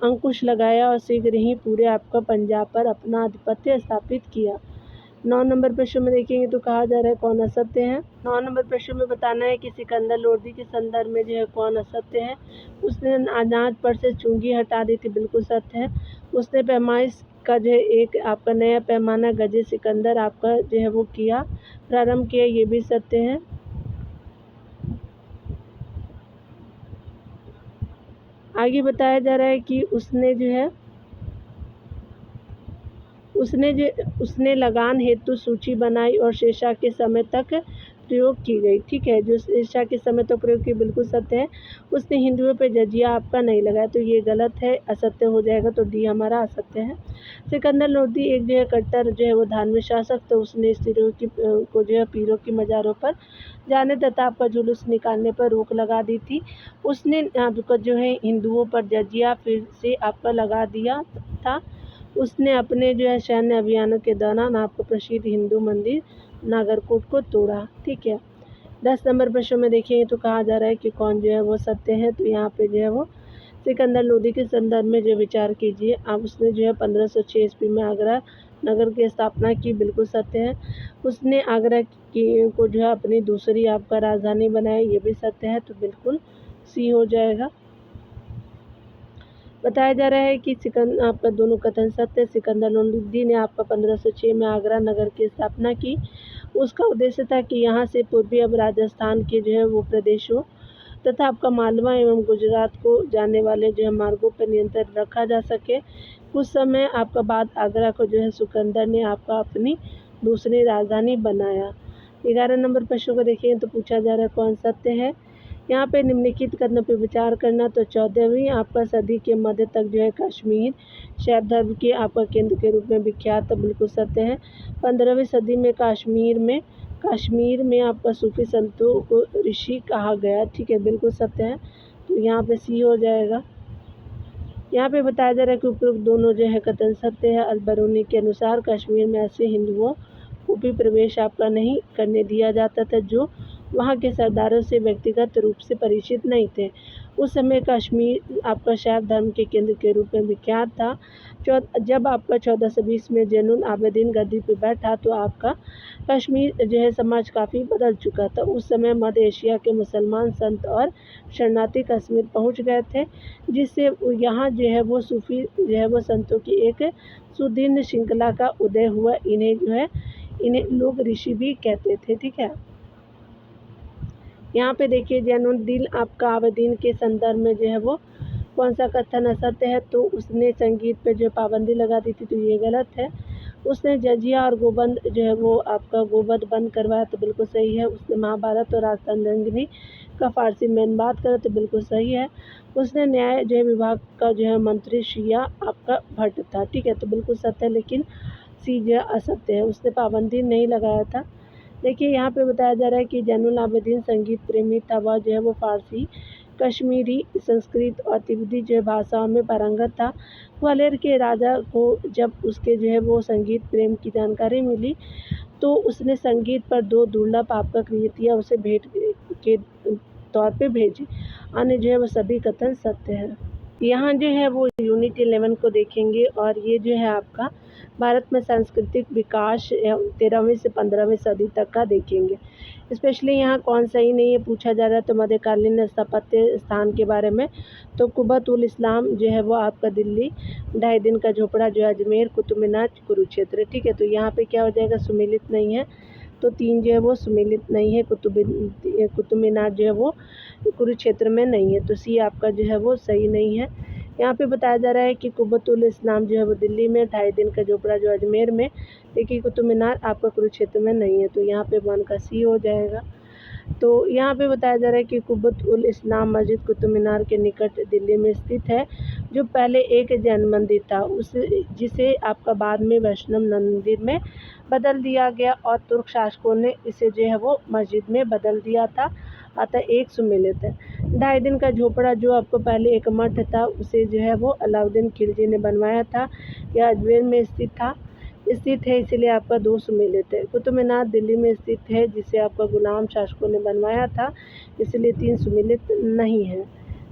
अंकुश लगाया और शीघ्र ही पूरे आपका पंजाब पर अपना आधिपत्य स्थापित किया। 9 नंबर प्रश्न में देखेंगे तो कहा जा रहा है कौन असत्य है। 9 नंबर प्रश्न में बताना है कि सिकंदर लोदी के संदर्भ में जो है कौन असत्य है। उसने अनाज पर से चुंगी हटा दी थी, बिल्कुल सत्य है। उसने पैमाइश का जो है एक आपका नया पैमाना गजे सिकंदर आपका जो है वो प्रारंभ किया, ये भी सत्य है। आगे बताया जा रहा है कि उसने लगान हेतु सूची बनाई और शेषा के समय तक प्रयोग की गई। ठीक है, जो शेषा के समय तक प्रयोग की, बिल्कुल सत्य है। उसने हिंदुओं पे जजिया आपका नहीं लगाया, तो ये गलत है, असत्य हो जाएगा, तो डी हमारा असत्य है। सिकंदर लोदी एक जो है कट्टर जो है वो धार्मिक शासक, तो उसने स्त्रियों को जो है पीरों की मज़ारों पर जाने तथा आपका जुलूस निकालने पर रोक लगा दी थी। उसने आपका जो है हिंदुओं पर जजिया फिर से आपका लगा दिया था। उसने अपने जो है सैन्य अभियानों के दौरान आपको प्रसिद्ध हिंदू मंदिर नागरकोट को तोड़ा। ठीक है, 10 नंबर प्रश्न में देखेंगे तो कहा जा रहा है कि कौन जो है वो सत्य है। तो यहाँ पे जो है वो सिकंदर लोदी के संदर्भ में जो विचार कीजिए। अब उसने जो है 1506 ईस्वी में आगरा नगर की स्थापना की, बिल्कुल सत्य है। उसने आगरा को जो है अपनी दूसरी आपका राजधानी बनाया, ये भी सत्य है, तो बिल्कुल सी हो जाएगा। बताया जा रहा है कि आपका दोनों कथन सत्य। सिकंदर लोदी ने आपका 1506 में आगरा नगर की स्थापना की। उसका उद्देश्य था कि यहाँ से पूर्वी अब राजस्थान के जो है वो प्रदेशों तथा आपका मालवा एवं गुजरात को जाने वाले जो है मार्गों पर नियंत्रण रखा जा सके। कुछ समय आपका बाद आगरा को जो है सिकंदर ने आपका अपनी दूसरी राजधानी बनाया। 11 नंबर प्रश्न को देखें तो पूछा जा रहा है कौन सत्य है। यहाँ पे निम्नलिखित कथनों पर विचार करना। तो 14वीं आपका सदी के मध्य तक जो है कश्मीर शैव धर्म के आपका केंद्र के रूप में विख्यात, बिल्कुल सत्य है। 15वीं सदी में कश्मीर में आपका सूफी संतों को ऋषि कहा गया। ठीक है, बिल्कुल सत्य है, तो यहाँ पे सी हो जाएगा। यहाँ पे बताया जा रहा है कि उपरोक्त दोनों जो है कथन सत्य है। अल-बरूनी के अनुसार कश्मीर में ऐसे हिंदुओं को भी प्रवेश आपका नहीं करने दिया जाता था जो वहाँ के सरदारों से व्यक्तिगत रूप से परिचित नहीं थे। उस समय कश्मीर आपका शैव धर्म के केंद्र के रूप में विख्यात था। जब आपका 1420 में जैनुल आबदीन गद्दी पर बैठा तो आपका कश्मीर जो है समाज काफ़ी बदल चुका था। उस समय मध्य एशिया के मुसलमान संत और शरणार्थी कश्मीर पहुँच गए थे, जिससे यहाँ जो है वो सूफी जो है वो संतों की एक सुदीर्घ श्रृंखला का उदय हुआ। इन्हें लोग ऋषि भी कहते थे। ठीक है, यहाँ पे देखिए जैनुद्दीन आपका आबदीन के संदर्भ में जो है वो कौन सा कथन असत्य है। तो उसने संगीत पे जो पाबंदी लगा दी थी, तो ये गलत है। उसने जजिया और गोबंद जो है वो आपका गोवध बंद करवाया, तो बिल्कुल सही है। उसने महाभारत और राजतंत्रंगिनी का फारसी में अनुवाद करा, तो बिल्कुल सही है। उसने न्याय जो है विभाग का जो है मंत्री शिया आपका भट्ट था। ठीक है, तो बिल्कुल सत्य है, लेकिन सी जो असत्य है, उसने पाबंदी नहीं लगाया था। देखिए यहाँ पे बताया जा रहा है कि जैनुल आबदीन संगीत प्रेमी था। वह जो है वो फारसी, कश्मीरी, संस्कृत और तिब्बती जो है भाषाओं में पारंगत था। ग्वालियर के राजा को जब उसके जो है वो संगीत प्रेम की जानकारी मिली तो उसने संगीत पर 2 दुर्लभ आपका कृतियाँ उसे भेंट के तौर पे भेजी। अन्य जो है वो सभी कथन सत्य है। यहाँ जो है वो यूनिट 11 को देखेंगे और ये जो है आपका भारत में सांस्कृतिक विकास 13वीं से 15वीं सदी तक का देखेंगे। स्पेशली यहाँ कौन सही नहीं है पूछा जा रहा है। तो मध्यकालीन स्थापत्य स्थान के बारे में तो कुबत उल इस्लाम जो है वो आपका दिल्ली, 2.5 दिन का झोपड़ा जो है अजमेर, कुतुब मीनार कुरुक्षेत्र। ठीक है, तो यहाँ पे क्या हो जाएगा, सुमेलित नहीं है, तो 3 जो है वो सुमेलित नहीं है। कुतुब मीनार जो है वो कुरुक्षेत्र में नहीं है, तो सी आपका जो है वो सही नहीं है। यहाँ पे बताया जा रहा है कि कुबतुल इस्लाम जो है वो दिल्ली में, 2.5 दिन का झोपड़ा जो अजमेर में, देखिए कुतुब मीनार आपका कुरुक्षेत्र में नहीं है, तो यहाँ पे 1 का सी हो जाएगा। तो यहाँ पे बताया जा रहा है कि कुबत उल इस्लाम मस्जिद कुतुब मीनार के निकट दिल्ली में स्थित है, जो पहले एक जैन मंदिर था जिसे आपका बाद में वैष्णव मंदिर में बदल दिया गया और तुर्क शासकों ने इसे जो है वो मस्जिद में बदल दिया था। अतः एक सुमेलित है। 2.5 दिन का झोपड़ा जो आपको पहले एक मठ था उसे जो है वो अलाउद्दीन खिलजी ने बनवाया था। यह अजमेर में स्थित है, इसलिए आपका 2 सुमेलित है। कुतुब मीनार दिल्ली में स्थित है जिसे आपका गुलाम शासकों ने बनवाया था, इसलिए 3 सुमेलित नहीं है।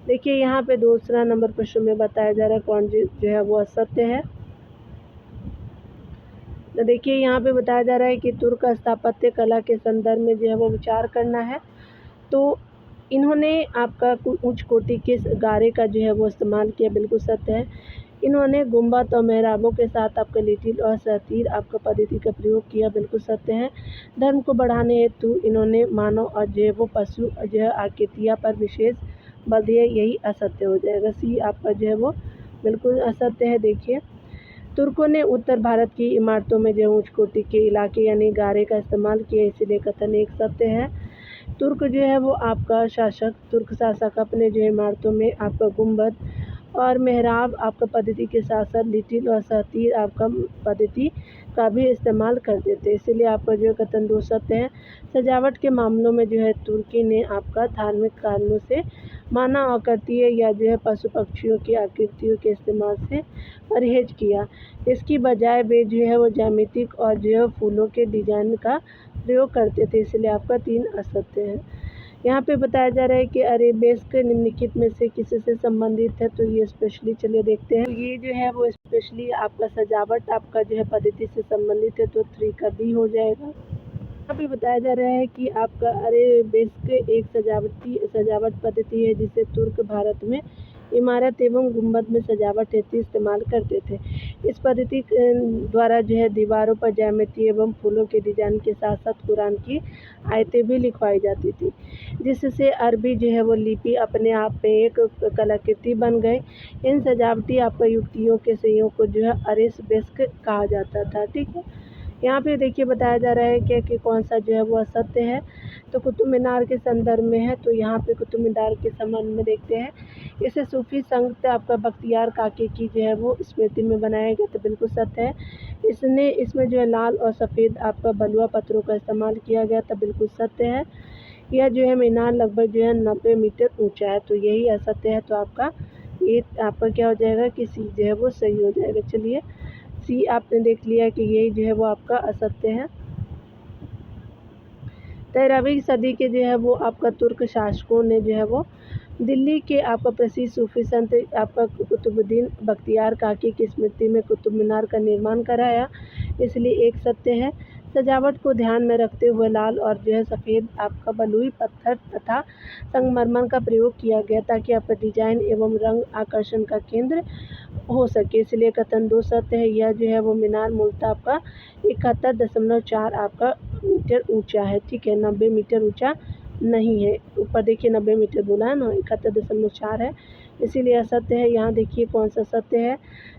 देखिए यहाँ पे दूसरा नंबर प्रश्न में बताया जा रहा है कौन जो है वो असत्य है। तो देखिए यहाँ पे बताया जा रहा है कि तुर्क स्थापत्य कला के संदर्भ में जो है वो विचार करना है। तो इन्होंने आपका उच्च कोटि के गारे का जो है वो इस्तेमाल किया, बिल्कुल सत्य है। इन्होंने गुंबद और मेहराबों के साथ आपका लिटिल और सतीर आपका पद्धति का प्रयोग किया, बिल्कुल सत्य है। धर्म को बढ़ाने हेतु इन्होंने मानव और जो है वो पशु जो है आकृतियाँ पर विशेष बल दिया, यही असत्य हो जाएगा। सी आपका जो है वो बिल्कुल असत्य है। देखिए तुर्कों ने उत्तर भारत की इमारतों में जो उच्च कोटि के इलाके यानी गारे का इस्तेमाल किया, इसीलिए कथन एक सत्य है। तुर्क जो है वो आपका तुर्क शासक अपने जो इमारतों में आपका गुंबद और मेहराब आपका पद्धति के साथ साथ लिटिल और सतीर आपका पद्धति का भी इस्तेमाल करते थे, इसीलिए आपका जो कथन 2 सत्य है। सजावट के मामलों में जो है तुर्की ने आपका धार्मिक कारणों से मानव आकृतियाँ या जो है पशु पक्षियों की आकृतियों के इस्तेमाल से परहेज किया। इसकी बजाय वे जो है वो ज्यामितिक और जो है फूलों के डिजाइन का प्रयोग करते थे, इसलिए आपका 3 असत्य है। यहाँ पे बताया जा रहा है कि अरेबेस्क निम्नलिखित में से किसी से संबंधित है, तो ये स्पेशली चलिए देखते हैं। तो ये जो है वो स्पेशली आपका सजावट आपका जो है पद्धति से संबंधित है, तो 3 का बी हो जाएगा। यहाँ पे बताया जा रहा है कि आपका अरेबेस्क एक सजावट पद्धति है जिसे तुर्क भारत में इमारत एवं गुंबद में सजावट हेतु इस्तेमाल करते थे। इस पद्धति द्वारा जो है दीवारों पर ज्यामिति एवं फूलों के डिजाइन के साथ साथ कुरान की आयतें भी लिखवाई जाती थी, जिससे अरबी जो है वो लिपि अपने आप में एक कलाकृति बन गई। इन सजावटी आपका युक्तियों के संयोग को जो है अरेबेस्क कहा जाता था। ठीक है, यहाँ पे देखिए बताया जा रहा है कि कौन सा जो है वो असत्य है। तो कुतुब मीनार के संदर्भ में है, तो यहाँ पे कुतुब मीनार के संबंध में देखते हैं। इसे सूफी संत आपका बख्तियार काकी की जो है वो स्मृति में बनाया गया, तो बिल्कुल सत्य है। इसमें जो है लाल और सफ़ेद आपका बलुआ पत्थरों का इस्तेमाल किया गया, तो बिल्कुल सत्य है। यह जो है मीनार लगभग जो है 90 मीटर ऊंचा है, तो यही असत्य है। तो ये आपका क्या हो जाएगा कि सी जो है वो सही हो जाएगा। चलिए सी आपने देख लिया कि यही जो है वो आपका असत्य है। 13वीं सदी के जो है वो आपका तुर्क शासकों ने जो है वो दिल्ली के आपका प्रसिद्ध सूफी संत आपका कुतुबुद्दीन बख्तियार काकी की स्मृति में कुतुब मीनार का निर्माण कराया, इसलिए एक सत्य है। सजावट को ध्यान में रखते हुए लाल और जो है सफ़ेद आपका बलुई पत्थर तथा संगमरमर का प्रयोग किया गया ताकि आपका डिजाइन एवं रंग आकर्षण का केंद्र हो सके, इसलिए कथन 2 सत्य है। यह जो है वो मीनार मूलतः आपका 71.4 आपका मीटर ऊंचा है। ठीक है, 90 मीटर ऊंचा नहीं है। ऊपर देखिए 90 मीटर बोला है ना, 71.4 है, इसीलिए असत्य है। यहाँ देखिए कौन सा सत्य है।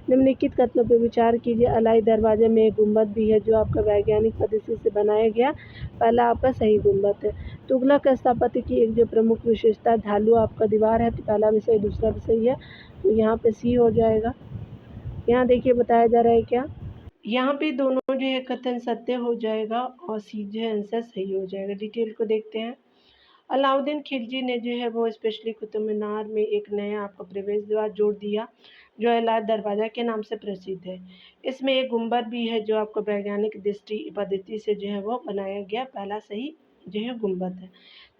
निम्नलिखित कथनों पर विचार कीजिए। अलाई दरवाजे में एक गुंबद भी है जो आपका वैज्ञानिक पद्धति से बनाया गया पहला आपका सही गुंबद है। तुगलक स्थापत्य की एक जो प्रमुख विशेषता ढालू आपका दीवार है, तो पहला विषय दूसरा विषय है, तो यहाँ पे सी हो जाएगा। यहाँ देखिए बताया जा रहा है क्या, यहाँ पे दोनों जो है कथन सत्य हो जाएगा और सी जो है आंसर सही हो जाएगा। डिटेल को देखते हैं। अलाउद्दीन खिलजी ने जो है वो स्पेशली कुतुब मीनार में एक नया आपका प्रवेश द्वार जोड़ दिया जो अलाय दरवाज़ा के नाम से प्रसिद्ध है। इसमें एक गुंबद भी है जो आपको वैज्ञानिक दृष्टि पद्धति से जो है वो बनाया गया पहला सही जो है गुंबद है।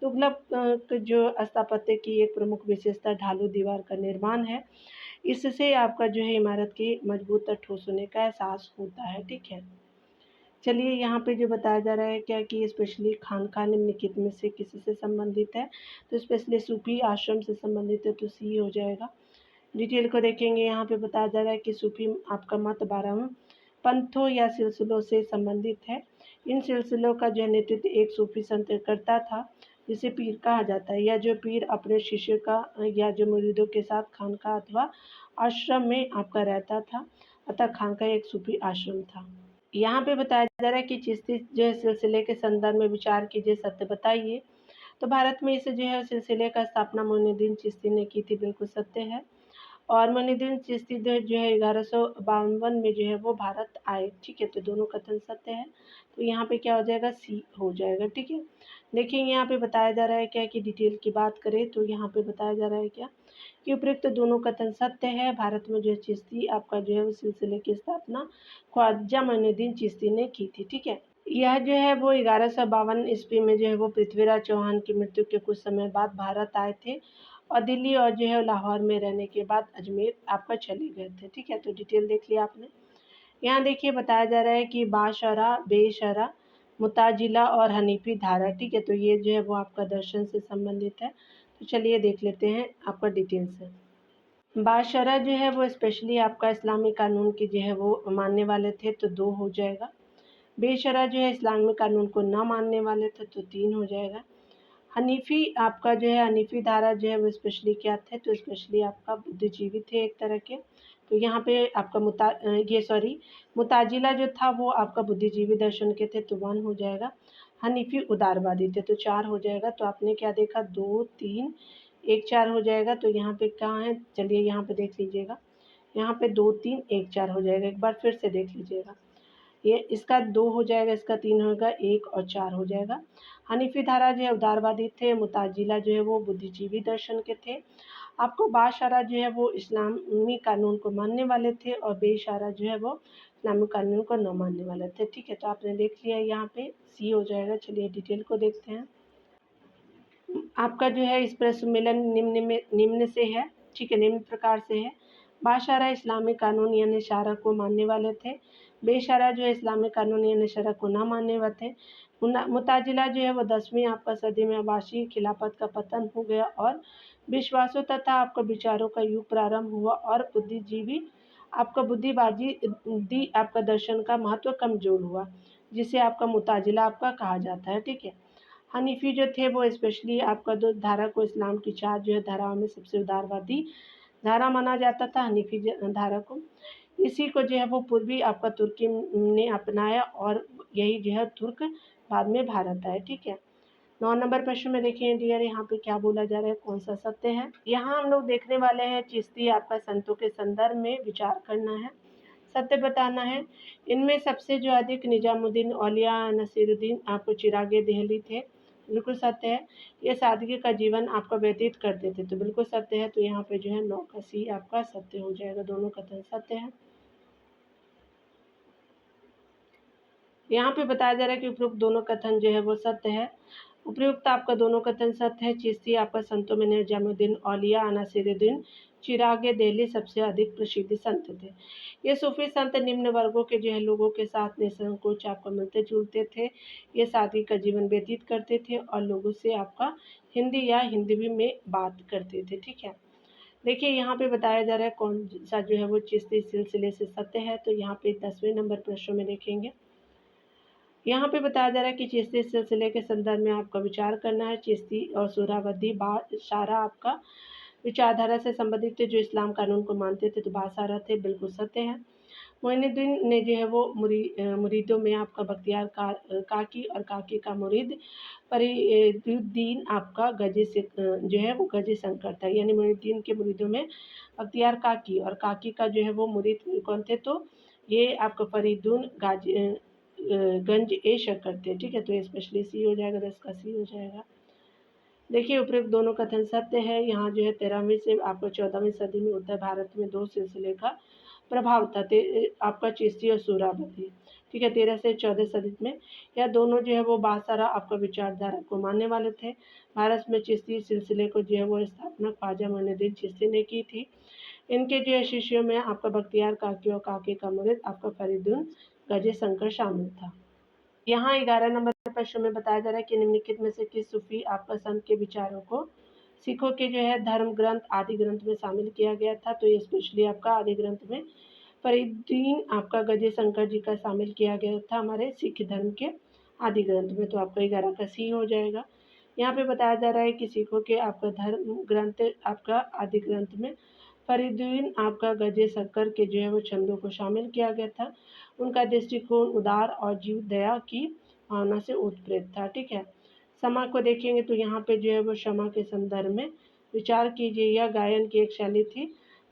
तुगलक जो स्थापत्य की एक प्रमुख विशेषता ढालू दीवार का निर्माण है, इससे आपका जो है इमारत के मजबूत और ठोस होने का एहसास होता है। ठीक है, चलिए यहाँ पे जो बताया जा रहा है क्या कि स्पेशली खानका निम्नलिखित में से किसी से संबंधित है, तो स्पेशली सूफी आश्रम से संबंधित है, तो सी हो जाएगा। डिटेल को देखेंगे। यहाँ पे बताया जा रहा है कि सूफी आपका मत 12 पंथों या सिलसिलों से संबंधित है। इन सिलसिलों का जो नेतृत्व एक सूफी संत करता था जिसे पीर कहा जाता है। यह जो पीर अपने शिष्य का या जो मुरीदों के साथ खानका अथवा आश्रम में आपका रहता था, अतः खानका एक सूफी आश्रम था। यहाँ पे बताया जा रहा है कि चिश्ती जो है सिलसिले के संदर्भ में विचार कीजिए, सत्य बताइए। तो भारत में इसे जो है सिलसिले का स्थापना मोइनुद्दीन चिश्ती ने की थी, बिल्कुल सत्य है। और मोइनुद्दीन चिश्ती जो है 1152 में जो है वो भारत आए। ठीक है, तो दोनों कथन सत्य है। तो यहाँ पे क्या हो जाएगा, सी हो जाएगा। ठीक है, देखिए यहाँ पे बताया जा रहा है क्या कि डिटेल की बात करें तो यहाँ पे बताया जा रहा है क्या कि उपयुक्त दोनों कथन सत्य है। भारत में जो है चिश्ती आपका जो है उस सिलसिले की स्थापना ख्वाजा मोइनुद्दीन चिश्ती ने की थी। ठीक है, यह जो है वो 1152 ईस्वी में जो है वो पृथ्वीराज चौहान की मृत्यु के कुछ समय बाद भारत आए थे और दिल्ली और जो है लाहौर में रहने के बाद अजमेर आपका चले गए थे। ठीक है, तो डिटेल देख लिया आपने। यहाँ देखिए बताया जा रहा है कि बाशरा, बेशरा, मुताजिला और हनीफी धारा। ठीक है, तो ये जो है वो आपका दर्शन से संबंधित है। तो चलिए देख लेते हैं आपका डिटेल से। बाशरा जो है वो स्पेशली आपका इस्लामी कानून की जो है वो मानने वाले थे, तो 2 हो जाएगा। बेशरा जो है इस्लामी कानून को ना मानने वाले थे, तो 3 हो जाएगा। हनीफी आपका जो है हनीफी धारा जो है वो स्पेशली क्या थे, तो स्पेशली आपका बुद्धिजीवी थे एक तरह के। तो यहाँ पे आपका मुताजिला जो था वो आपका बुद्धिजीवी दर्शन के थे, तो 1 हो जाएगा। हनीफी उदारवादी थे, तो 4 हो जाएगा। तो आपने क्या देखा, 2, 3, 1, 4 हो जाएगा। तो यहाँ पे कहाँ है, चलिए यहाँ पे देख लीजिएगा। यहाँ पे 2, 3, 1, 4 हो जाएगा। एक बार फिर से देख लीजिएगा, ये इसका 2 हो जाएगा, इसका 3 होगा, 1 और 4 हो जाएगा। हनीफी धारा जो है उदारवादी थे, मुताजिला जो है वो बुद्धिजीवी दर्शन के थे। आपको बाशरा जो है वो इस्लामी कानून को मानने वाले थे और बेशरा जो है वो इस्लामी कानून को न मानने वाले थे। ठीक है, तो आपने देख लिया, यहाँ पे सी हो जाएगा। चलिए डिटेल को देखते हैं। आपका जो है इस पर सम्मेलन निम्न से है। ठीक है, निम्न प्रकार से है। बाशरा इस्लामी कानून यानी शरा को मानने वाले थे। बेशरा जो है इस्लामी कानून यानी शरा को ना मानने वाले थे। मुताजिला जो है वो 10वीं आपका सदी में अब्बासी खिलाफत का पतन हो गया और विश्वासों तथा आपका विचारों का युग प्रारंभ हुआ और बुद्धिजीवी आपका बुद्धिवादी दी आपका दर्शन का महत्व कमजोर हुआ, जिसे आपका मुताजिला आपका कहा जाता है। ठीक है, हनीफी जो थे वो स्पेशली आपका दो धारा को इस्लाम की 4 जो है धाराओं में सबसे उदारवादी धारा माना जाता था, हनीफी धारा को। इसी को जो है वो पूर्वी आपका तुर्की ने अपनाया और यही जो है तुर्क बाद में भारत आए। ठीक है, 9 नंबर प्रश्न में देखिए डियर, यहाँ पे क्या बोला जा रहा है, कौन सा सत्य है। यहाँ हम लोग देखने वाले हैं चिश्ती आपका संतों के संदर्भ में विचार करना है, सत्य बताना है। इनमें सबसे जो अधिक निजामुद्दीन औलिया नसीरुद्दीन आपको चिरागे देहली थे, बिल्कुल सत्य है। ये सादगी का जीवन आपका व्यतीत करते थे, तो बिल्कुल सत्य है। तो यहाँ पे जो है 9 का सी आपका सत्य हो जाएगा, दोनों कथन सत्य है। यहाँ पे बताया जा रहा है कि उपयुक्त दोनों कथन जो है वो सत्य है। उपयुक्त आपका दोनों कथन सत्य है। चिश्ती आपका संतों में निजामुद्दीन औलिया नासिरुद्दीन चिरागे देहली सबसे अधिक प्रसिद्ध संत थे। ये सूफी संत निम्न वर्गों के जो है लोगों के साथ निसंकोच आपका मिलते जुलते थे। ये सादगी का जीवन व्यतीत करते थे और लोगों से आपका हिंदी या हिंदवी में बात करते थे। ठीक है, देखिए यहाँ पे बताया जा रहा है कौन सा जो है वो चिश्ती सिलसिले से सत्य है। तो यहाँ पे 10वें नंबर प्रश्न में देखेंगे, यहाँ पे बताया जा रहा है कि चिश्ती सिलसिले के संदर्भ में आपका विचार करना है। चिश्ती और सुहरावर्दी बाशरा आपका विचारधारा से संबंधित थे, जो इस्लाम कानून को मानते थे, तो बाशरा थे, बिल्कुल सत्य है। मोइनुद्दीन ने जो है वो मुरीदों में आपका बख्तियार काकी और काकी का मुरीद फरीदुद्दीन आपका गजे से जो है वो गजे शंकर था। यानी मोइनुद्दीन के मुरीदों में बख्तियार काकी और काकी का जो है वो मुरीद कौन थे, तो ये आपका फरीदुन गंज ए शक्कर थे। ठीक है, तो स्पेशली सी हो जाएगा, 10 का सी हो जाएगा। देखिए उपयुक्त दोनों कथन सत्य है। यहाँ जो है 13वीं से आपको 14वीं सदी में उत्तर भारत में 2 सिलसिले का प्रभाव था, आपका चिश्ती और सुहरावर्दी। ठीक है, 13 से 14 सदी में यह दोनों जो है वो बाशरा आपका विचारधारा को मानने वाले थे। भारत में चिश्ती सिलसिले को जो है वो स्थापना ख्वाजा मोइनुद्दीन चिश्ती ने की थी। इनके जो है शिष्यों में आपका बख्तियार काकी और काकी का मुरीद आपका फरीदुन गजे शंकर शामिल था। यहाँ 11 नंबर प्रश्न में बताया जा रहा है कि निम्नलिखित में से किस सूफी आपका संत के विचारों को सिखों के जो है धर्म ग्रंथ आदि ग्रंथ में शामिल किया गया था। तो ये स्पेशली आपका आदि ग्रंथ में फरीदुद्दीन आपका गजे शंकर जी का शामिल किया गया था हमारे सिख धर्म के आदि ग्रंथ में। तो आपका 11 का सी हो जाएगा। यहाँ पे बताया जा रहा है कि सिखों के आपका धर्म ग्रंथ आपका आदि ग्रंथ में फरीदुद्दीन आपका गजे शंकर के जो है वो छंदों को शामिल किया गया था। उनका दृष्टिकोण उदार और जीव दया की भावना से उत्प्रेरित था। ठीक है, क्षमा को देखेंगे तो यहाँ पे जो है वो क्षमा के संदर्भ में विचार कीजिए। यह गायन की एक शैली थी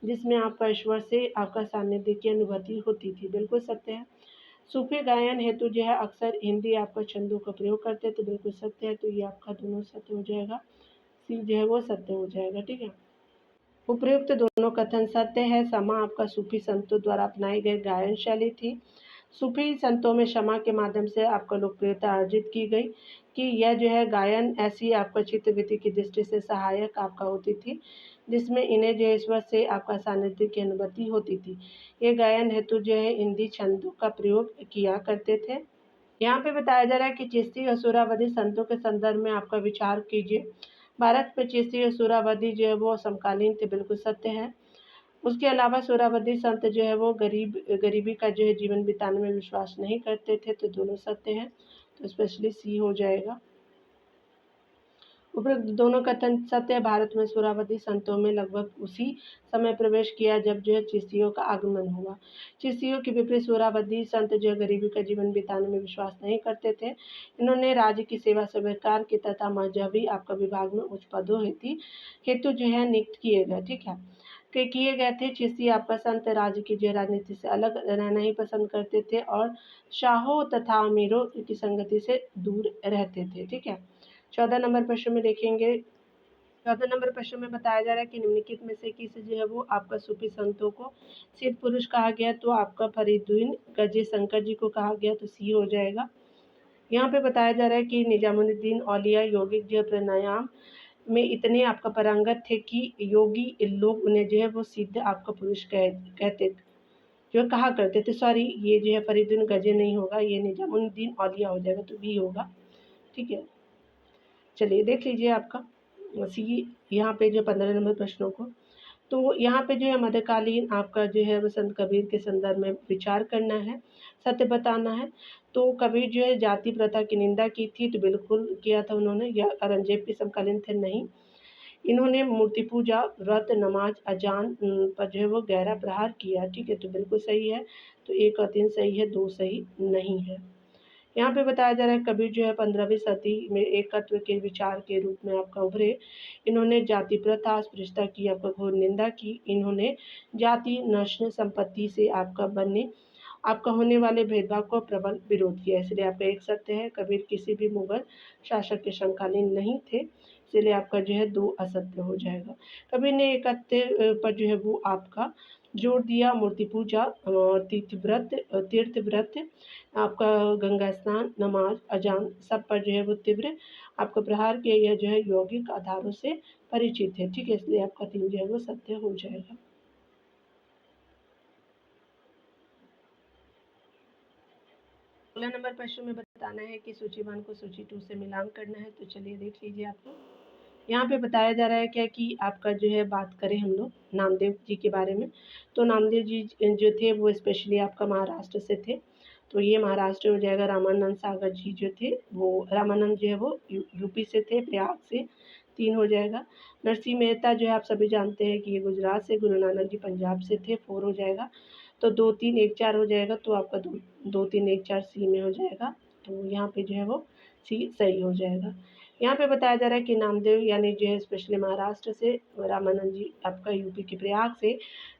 जिसमें आपका ईश्वर से आपका सानिध्य की अनुभूति होती थी। बिल्कुल सत्य है। सूफी गायन हेतु जो है अक्सर हिंदी आपका छंदों का प्रयोग करते हैं, तो बिल्कुल सत्य है। तो ये आपका दोनों सत्य हो जाएगा, सी जो है वो सत्य हो जाएगा। ठीक है। उपयुक्त दोनों कथन सत्य है। समा आपका सूफी संतों द्वारा अपनाई गई गायन शैली थी। सूफी संतों में क्षमा के माध्यम से आपका लोकप्रियता अर्जित की गई कि यह जो है गायन ऐसी आपका चित्तवृत्ति की दृष्टि से सहायक आपका होती थी, जिसमें इन्हें जो है ईश्वर से आपका सानिध्य की अनुभूति होती थी। ये गायन हेतु जो है हिंदी छंदों का प्रयोग किया करते थे। यहाँ पे बताया जा रहा है कि चिश्ती और सुरावदी संतों के संदर्भ में आपका विचार कीजिए। भारत में चिश्ती और सुरावदी जो है वो समकालीन थे, बिल्कुल सत्य है। उसके अलावा सोहरावर्दी संत जो है वो गरीबी का जो है जीवन बिताने में विश्वास नहीं करते थे, तो दोनों सत्य हैं। तो स्पेशली सी हो जाएगा। उपरोक्त दोनों कथन सत्य है। भारत में सोहरावर्दी संतों में लगभग उसी समय प्रवेश किया जब जो है चिश्तियों का आगमन हुआ। चिश्तियों के विपरीत सोहरावर्दी संत जो है गरीबी का जीवन बिताने में विश्वास नहीं करते थे। इन्होंने राज्य की सेवा स्वीकार की तथा मजहबी आपका विभाग में उच्च पदों हेतु जो है नियुक्त किए गए। ठीक है, के किए गए थे। चिश्ती आपका संत राज्य की जो राजनीति से अलग रहना ही पसंद करते थे और शाहों तथा अमीरों की संगति से दूर रहते थे। ठीक है। 14 नंबर प्रश्न में देखेंगे। 14 नंबर प्रश्न में बताया जा रहा है कि निम्नलिखित में से किस जो है वो आपका सूफी संतों को सिद्ध पुरुष कहा गया, तो आपका फरीदुद्दीन गजे शंकर जी को कहा गया, तो सी हो जाएगा। यहाँ पे बताया जा रहा है कि निजामुद्दीन औलिया यौगिक जो प्राणायाम में इतने आपका पारंगत थे कि योगी लोग उन्हें जो है वो सिद्ध आपका पुरुष कहते जो कहा करते थे। सॉरी, ये जो है फरीदुद्दीन गजे नहीं होगा, ये निजामुद्दीन औलिया हो जाएगा, तो बी होगा। ठीक है, चलिए देख लीजिए आपका सी यहाँ पे जो 15 नंबर प्रश्नों को। तो यहाँ पे जो है मध्यकालीन आपका जो है वो संत कबीर के संदर्भ में विचार करना है, सत्य बताना है। तो कबीर जो है जाति प्रथा की निंदा की थी, तो बिल्कुल किया था उन्होंने। या औरंगजेब के समकालीन थे, नहीं। इन्होंने मूर्ति पूजा, व्रत, नमाज, अजान पर जो है वो गहरा प्रहार किया। ठीक है, तो बिल्कुल सही है। तो 1 और 3 सही है, 2 सही नहीं है। यहाँ पे बताया जा रहा है कबीर जो है 15वीं सदी में एकत्व के विचार के रूप में आपका उभरे। इन्होंने जाति प्रथा, अस्पृश्यता की आपका घोर निंदा की। इन्होंने जाति नस्ल संपत्ति से आपका होने वाले भेदभाव को प्रबल विरोध किया। इसलिए आपका एक सत्य है। कबीर किसी भी मुगल शासक के समकालीन नहीं थे, इसलिए आपका जो है 2 असत्य हो जाएगा। कबीर ने एकत्व पर जो है वो आपका जोर दिया। मूर्ति पूजा, तीर्थ व्रत, आपका गंगा स्नान, नमाज, अजान सब पर जो है वो तीव्र आपका प्रहार किया। यह जो है यौगिक आधारों से परिचित है। ठीक है, इसलिए आपका 3 जो है वो सत्य हो जाएगा। 16 नंबर प्रश्न में बताना है कि सूची 1 को सूची 2 से मिलान करना है। तो चलिए देख लीजिए आप लोग। यहाँ पे बताया जा रहा है क्या कि आपका जो है बात करें हम लोग नामदेव जी के बारे में। तो नामदेव जी जो थे वो स्पेशली आपका महाराष्ट्र से थे, तो ये महाराष्ट्र हो जाएगा। रामानंद सागर जी जो थे वो रामानंद जो है वो यूपी से थे, प्रयाग से, 3 हो जाएगा। नरसिंह मेहता जो है आप सभी जानते हैं कि ये गुजरात से, गुरु नानक जी पंजाब से थे, 4 हो जाएगा। तो 2 3 1 4 हो जाएगा, तो आपका 2 3 1 4 सी में हो जाएगा। तो यहाँ पे जो है वो सी सही हो जाएगा। यहाँ पे बताया जा रहा है कि नामदेव यानी जो है स्पेशली महाराष्ट्र से, रामानंद जी आपका यूपी के प्रयाग से,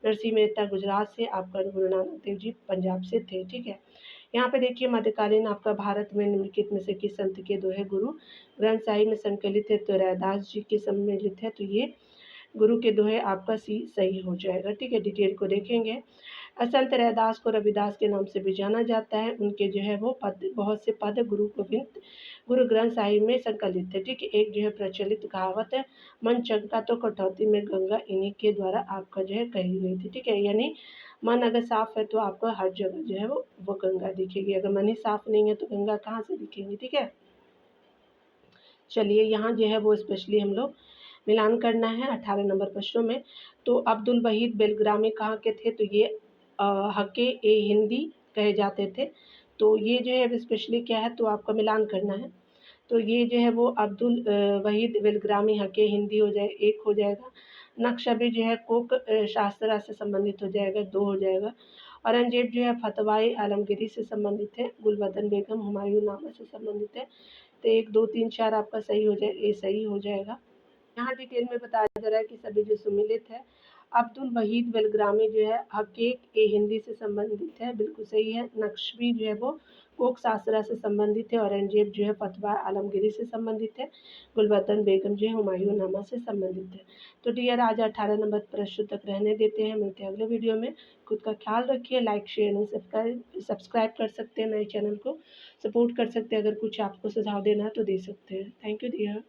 नरसिंह मेहता गुजरात से, आपका गुरु नानक देव जी पंजाब से थे। ठीक है, यहाँ पे देखिए मध्यकालीन आपका भारत में निम्नलिखित में से किस संत के दोहे गुरु ग्रंथ साहिब में संकलित है, तो रैदास जी के सम्मिलित है, तो ये गुरु के दोहे आपका सी सही हो जाएगा। ठीक है, डिटेल को देखेंगे। संत रैदास को रविदास के नाम से भी जाना जाता है। उनके जो है वो पद, बहुत से पद गुरु गोविंद गुरु ग्रंथ साहिब में संकलित है। ठीक है, एक जो है प्रचलित कहावत है, मन चंका तो कटौती में गंगा, इन्हीं के द्वारा आपका जो है कही गई थी। ठीक है, यानी मन अगर साफ है तो आपको हर जगह जो है वो गंगा दिखेगी। अगर मन ही साफ नहीं है तो गंगा कहाँ से दिखेंगी। ठीक है, चलिए यहाँ जो है वो स्पेशली हम लोग मिलान करना है 18 नंबर प्रश्नों में। तो अब्दुल वहीद बेलग्रामी कहाँ के थे, तो ये हके ए हिंदी कहे जाते थे। तो ये जो है स्पेशली क्या है, तो आपका मिलान करना है। तो ये जो है वो अब्दुल वहीद बेलग्रामी हके हिंदी हो जाए, 1 हो जाएगा। नक्शबी जो है कोक शास्त्रा से संबंधित हो जाएगा, 2 हो जाएगा। औरंगजेब जो है फतवाई आलमगीरी से संबंधित है। गुलबदन बेगम हुमायूं नामा से संबंधित है। तो 1 2 3 4 आपका सही हो जाए, ए सही हो जाएगा। यहाँ डिटेल में बताया जा रहा है कि सभी जो सम्मिलित है अब्दुल वहीद बेलग्रामी जो है हक़ीक़ ए हिंदी से संबंधित है, बिल्कुल सही है। नक्शबी जो है वो कोक सासरा से संबंधित है। औरंगज़ेब जो है फतवा आलमगीरी से संबंधित है। गुलबदन बेगम जो है हुमायूं नामा से संबंधित है। तो डियर आज 18 नंबर प्रश्न तक रहने देते हैं, मिलते हैं अगले वीडियो में। खुद का ख्याल रखिए, लाइक शेयर एंड सब्सक्राइब कर सकते हैं, मेरे चैनल को सपोर्ट कर सकते हैं। अगर कुछ आपको सुझाव देना है तो दे सकते हैं। Thank you dear.